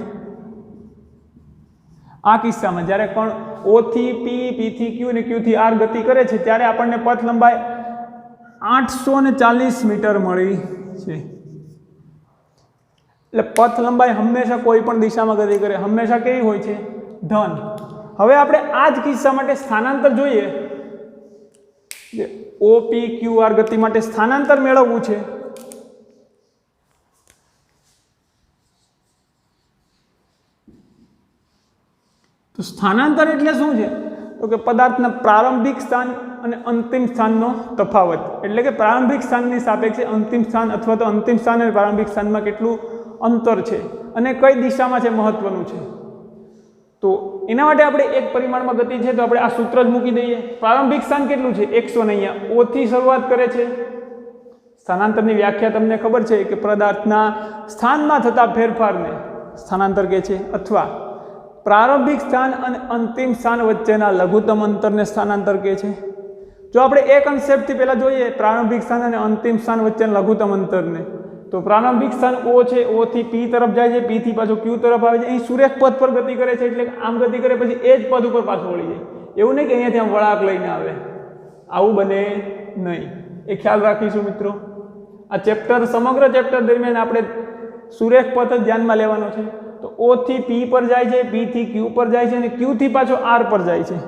આ કિસ્સામાં, જ્યારે પણ O થી P, P થી Q અને Q થી R ગતિ કરે છે ત્યારે આપણને પથ લંબાઈ 840 મીટર મળી છે। એટલે પથ લંબાઈ હંમેશા કોઈ પણ દિશામાં ગતિ કરે હંમેશા કેવી હોય છે? ધન। હવે આપણે આ જ કિસ્સા માટે સ્થાનાંતર જોઈએ, OPQR ગતિ માટે સ્થાનાંતર મેળવવું છે, તો સ્થાનાંતર એટલે શું છે? તો કે પદાર્થના પ્રારંભિક સ્થાન અને અંતિમ સ્થાનનો તફાવત, એટલે કે પ્રારંભિક સ્થાનની સાપેક્ષે અંતિમ સ્થાન અથવા તો અંતિમ સ્થાન અને પ્રારંભિક સ્થાનમાં કેટલું અંતર છે અને કઈ દિશામાં છે મહત્વનું છે. તો એના માટે આપણે એક પરિમાણમાં ગતિ છે તો આપણે આ સૂત્ર જ મૂકી દઈએ. પ્રારંભિક સ્થાન કેટલું છે? 100 ને અહીંયા O થી શરૂઆત કરે છે. સ્થાનાંતરની વ્યાખ્યા તમને ખબર છે કે પદાર્થના સ્થાનમાં થતા ફેરફારને સ્થાનાંતર કહે છે, અથવા પ્રારંભિક સ્થાન અને અંતિમ સ્થાન વચ્ચેના લઘુત્તમ અંતરને સ્થાનાંતર કહે છે. જો આપણે એ કન્સેપ્ટથી પહેલાં જોઈએ પ્રારંભિક સ્થાન અને અંતિમ સ્થાન વચ્ચેના લઘુત્તમ અંતરને, તો પ્રારંભિક સ્થાન O છે, O થી P તરફ જાય છે, P થી પાછો Q તરફ આવે છે. અહીં સુરેખ પથ પર ગતિ કરે છે, એટલે આમ ગતિ કરે પછી એ જ પદ ઉપર પાછો વળી જાય. એવું નહીં કે અહીંયાથી આમ વળાંક લઈને આવે, આવું બને નહીં. એ ખ્યાલ રાખીશું મિત્રો. આ ચેપ્ટર સમગ્ર ચેપ્ટર દરમિયાન આપણે સુરેખ પથ જ ધ્યાનમાં લેવાનો છે. તો O થી P પર જાય છે, P થી Q પર જાય છે અને Q થી પાછો R પર જાય છે.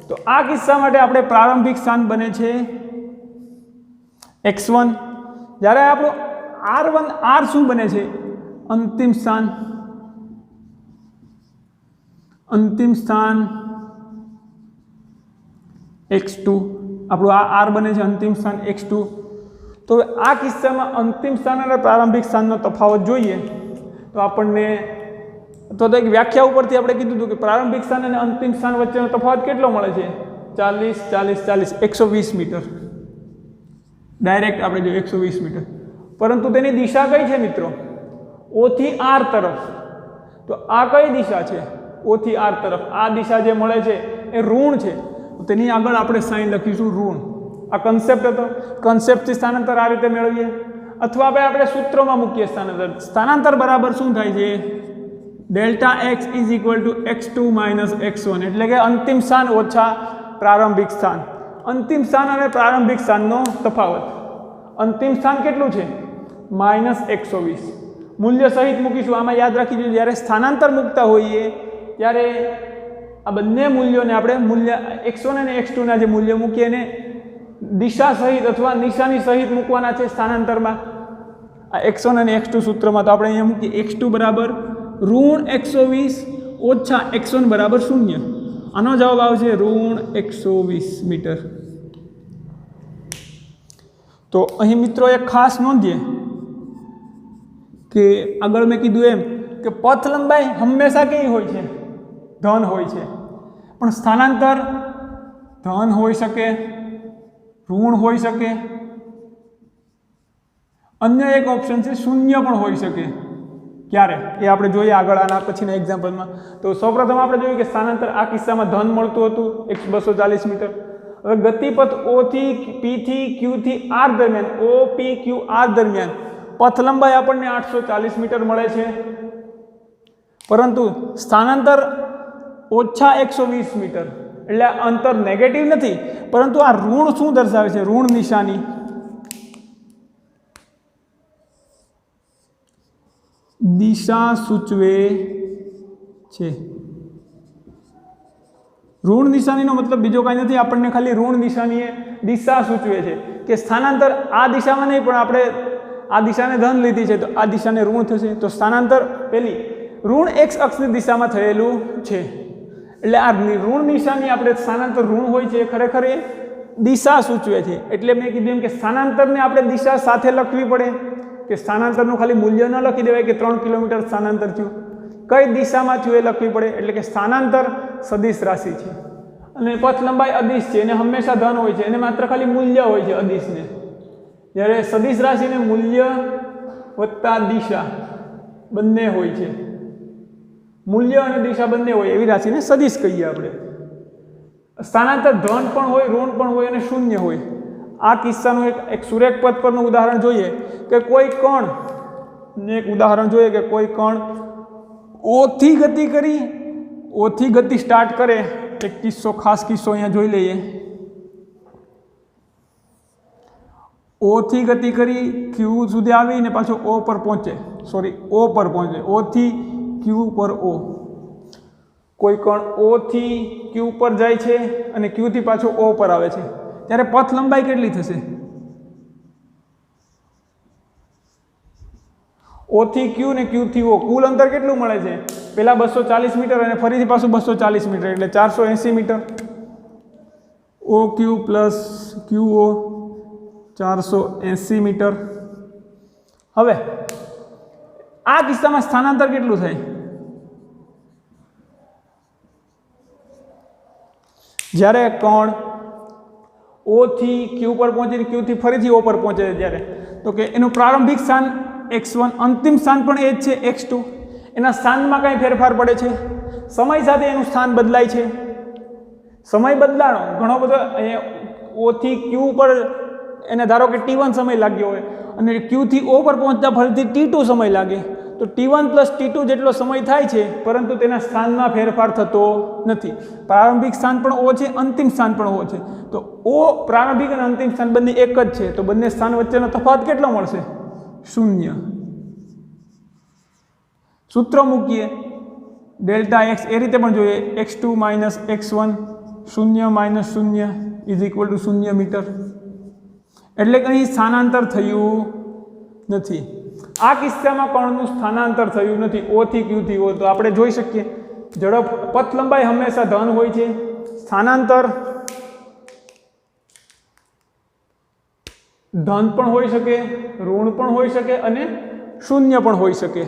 તો આ કિસ્સા માટે આપણે પ્રારંભિક સ્થાન બને છે x1. જ્યારે આપણું R1 R શું બને છે? અંતિમ સ્થાન. અંતિમ સ્થાન x2. આપણું આ R બને છે અંતિમ સ્થાન x2. તો આ કિસ્સામાં અંતિમ સ્થાન અને પ્રારંભિક સ્થાનનો તફાવત જોઈએ તો આપણને તો એક વ્યાખ્યા ઉપરથી આપણે કીધું હતું કે પ્રારંભિક સ્થાન અને અંતિમ સ્થાન વચ્ચેનો તફાવત કેટલો મળે છે? 40 40 40 120 મીટર. ડાયરેક્ટ આપણે જો 120 મીટર. પરંતુ તેની દિશા કઈ છે મિત્રો? O થી R તરફ. તો આ કઈ દિશા છે? O થી R તરફ. આ દિશા જે મળે છે એ ઋણ છે. તેની આગળ આપણે સાઇન લખીશું ઋણ. આ કન્સેપ્ટ હતો. કન્સેપ્ટથી સ્થાનાંતર આ રીતે મેળવીએ, અથવા આપણે સૂત્રોમાં મૂકીએ સ્થાનાંતર. સ્થાનાંતર બરાબર શું થાય છે? Delta x is equal two x2 minus x1, એટલે કે અંતિમ સ્થાન ઓછા પ્રારંભિક સ્થાન. અંતિમ સ્થાન અને પ્રારંભિક સ્થાનનો તફાવત. અંતિમ સ્થાન કેટલું છે? -120. મૂલ્ય સહિત મૂકીશું. આમાં યાદ રાખી દીધું, જ્યારે સ્થાનાંતર મૂકતા હોઈએ ત્યારે આ બંને મૂલ્યોને આપણે મૂલ્ય x1 અને x2 ના જે મૂલ્ય મૂકીએ એને દિશા સહિત અથવા નિશાની સહિત મૂકવાના છે સ્થાનાંતરમાં. આ x1 અને x2 સૂત્રમાં તો આપણે અહીંયા મૂકીએ x2 બરાબર -120 ઓછા x1 બરાબર 0. આનો જવાબ આવશે -120 મીટર. તો અહીં મિત્રો એક ખાસ નોંધીએ કે આગળ મેં કીધું એમ કે પથ લંબાઈ હંમેશા કેવી હોય છે? ધન હોય છે. પણ સ્થાનાંતર ધન હોઈ શકે, ઋણ હોઈ શકે, અન્ય એક ઓપ્શન છે શૂન્ય પણ હોઈ શકે. ક્યારે? એ આપણે જોઈએ આગળ આના પછીના એક્ઝામ્પલમાં. તો સૌપ્રથમ આપણે જોયું કે સ્થાનાંતર આ કિસ્સામાં ધન મળતું હતું 240 મીટર. હવે ગતિપથ O થી P થી Q થી R દરમિયાન, O P Q R દરમિયાન પથ લંબાઈ આપણને 840 મીટર મળે છે, પરંતુ સ્થાનાંતર ઓછા 120 મીટર. એટલે અંતર નેગેટિવ નથી, પરંતુ આ ઋણ શું દર્શાવે છે? ઋણ નિશાની. દિશા સૂચવે છે. ઋણ નિશાનીનો મતલબ બીજો કાંઈ નથી, આપણને ખાલી ઋણ નિશાની દિશા સૂચવે છે કે સ્થાનાંતર આ દિશામાં નહીં, પણ આપણે આ દિશાને ધન લીધી છે તો આ દિશાને ઋણ થશે. તો સ્થાનાંતર પેલી ઋણ x અક્ષની દિશામાં થયેલું છે. એટલે આ ઋણ નિશાની આપણે સ્થાનાંતર ઋણ હોય છે, ખરેખર એ દિશા સૂચવે છે. એટલે મેં કીધું એમ કે સ્થાનાંતરને આપણે દિશા સાથે લખવી પડે, કે સ્થાનાંતરનું ખાલી મૂલ્ય ન લખી દેવાય કે 3 કિલોમીટર સ્થાનાંતર થયું, કઈ દિશામાં થયું એ લખવી પડે. એટલે કે સ્થાનાંતર સદિશ રાશિ છે અને પથ લંબાઈ અદિશ છે, એને હંમેશા ધન હોય છે, એને માત્ર ખાલી મૂલ્ય હોય છે અદિશને. જ્યારે સદિશ રાશિને મૂલ્ય વત્તા દિશા બંને હોય છે, મૂલ્ય અને દિશા બંને હોય એવી રાશિને સદિશ કહીએ આપણે. સ્થાનાંતર ધન પણ હોય, ઋણ પણ હોય અને શૂન્ય હોય. આ કિસ્સાનું એક સુરેખ પથ પરનું ઉદાહરણ જોઈએ કે કોઈ કણ એક ઉદાહરણ જોઈએ કે કોઈ કણ O થી ગતિ કરી, O થી ગતિ સ્ટાર્ટ કરે. એક કિસ્સો, ખાસ કિસ્સો અહીંયા જોઈ લઈએ. O થી ગતિ કરી Q સુધી આવીને પાછો O પર પહોંચે, O પર પહોંચે, O થી Q પર O. કોઈ કણ O થી Q પર જાય છે અને Q થી પાછો O પર આવે છે, ત્યારે પથ લંબાઈ કેટલી થશે? O થી Q ને Q થી O કુલ અંતર કેટલું મળે છે? પહેલાં 240 મીટર અને ફરીથી પાછું 240 મીટર એટલે 480 મીટર. ઓ ક્યુ પ્લસ ક્યુઓ 480 મીટર. હવે આ કિસ્સામાં સ્થાનાંતર કેટલું થાય? જ્યારે કણ ઓ થી ક્યુ પર પહોંચે, ક્યુથી ફરીથી ઓ પર પહોંચે જ્યારે, તો કે એનું પ્રારંભિક સ્થાન x1, અંતિમ સ્થાન પણ એ જ છે x2. એના સ્થાનમાં કંઈ ફેરફાર પડે છે? સમય સાથે એનું સ્થાન બદલાય છે. સમય બદલાણો ઘણો બધો, ઓ થી ક્યુ પર એને ધારો કે t1 સમય લાગ્યો હોય અને ક્યુથી ઓ પર પહોંચતા ફરીથી t2 સમય લાગે, તો t1 પ્લસ t2 જેટલો સમય થાય છે, પરંતુ તેના સ્થાનમાં ફેરફાર થતો નથી. પ્રારંભિક સ્થાન પણ ઓ છે, અંતિમ સ્થાન પણ ઓ છે, તો ઓ પ્રારંભિક અને અંતિમ સ્થાન બંને એક જ છે, તો બંને સ્થાન વચ્ચેનો તફાવત કેટલો મળશે? 0. સૂત્ર મૂકીએ ડેલ્ટા એક્સ એ રીતે પણ જોઈએ, x2 minus x1 0 minus 0 is equal to 0 metre. એટલે કે અહીં સ્થાનાંતર થયું નથી. આ કિસ્સામાં કણનું સ્થાનાંતર થયું નથી ઓ થી ક્યુ થી ઓ. તો આપણે જોઈ શકીએ ઝડપ પથ લંબાઈ હંમેશા ધન હોય છે, સ્થાનાંતર ધન પણ હોઈ શકે, ઋણ પણ હોઈ શકે અને શૂન્ય પણ હોઈ શકે.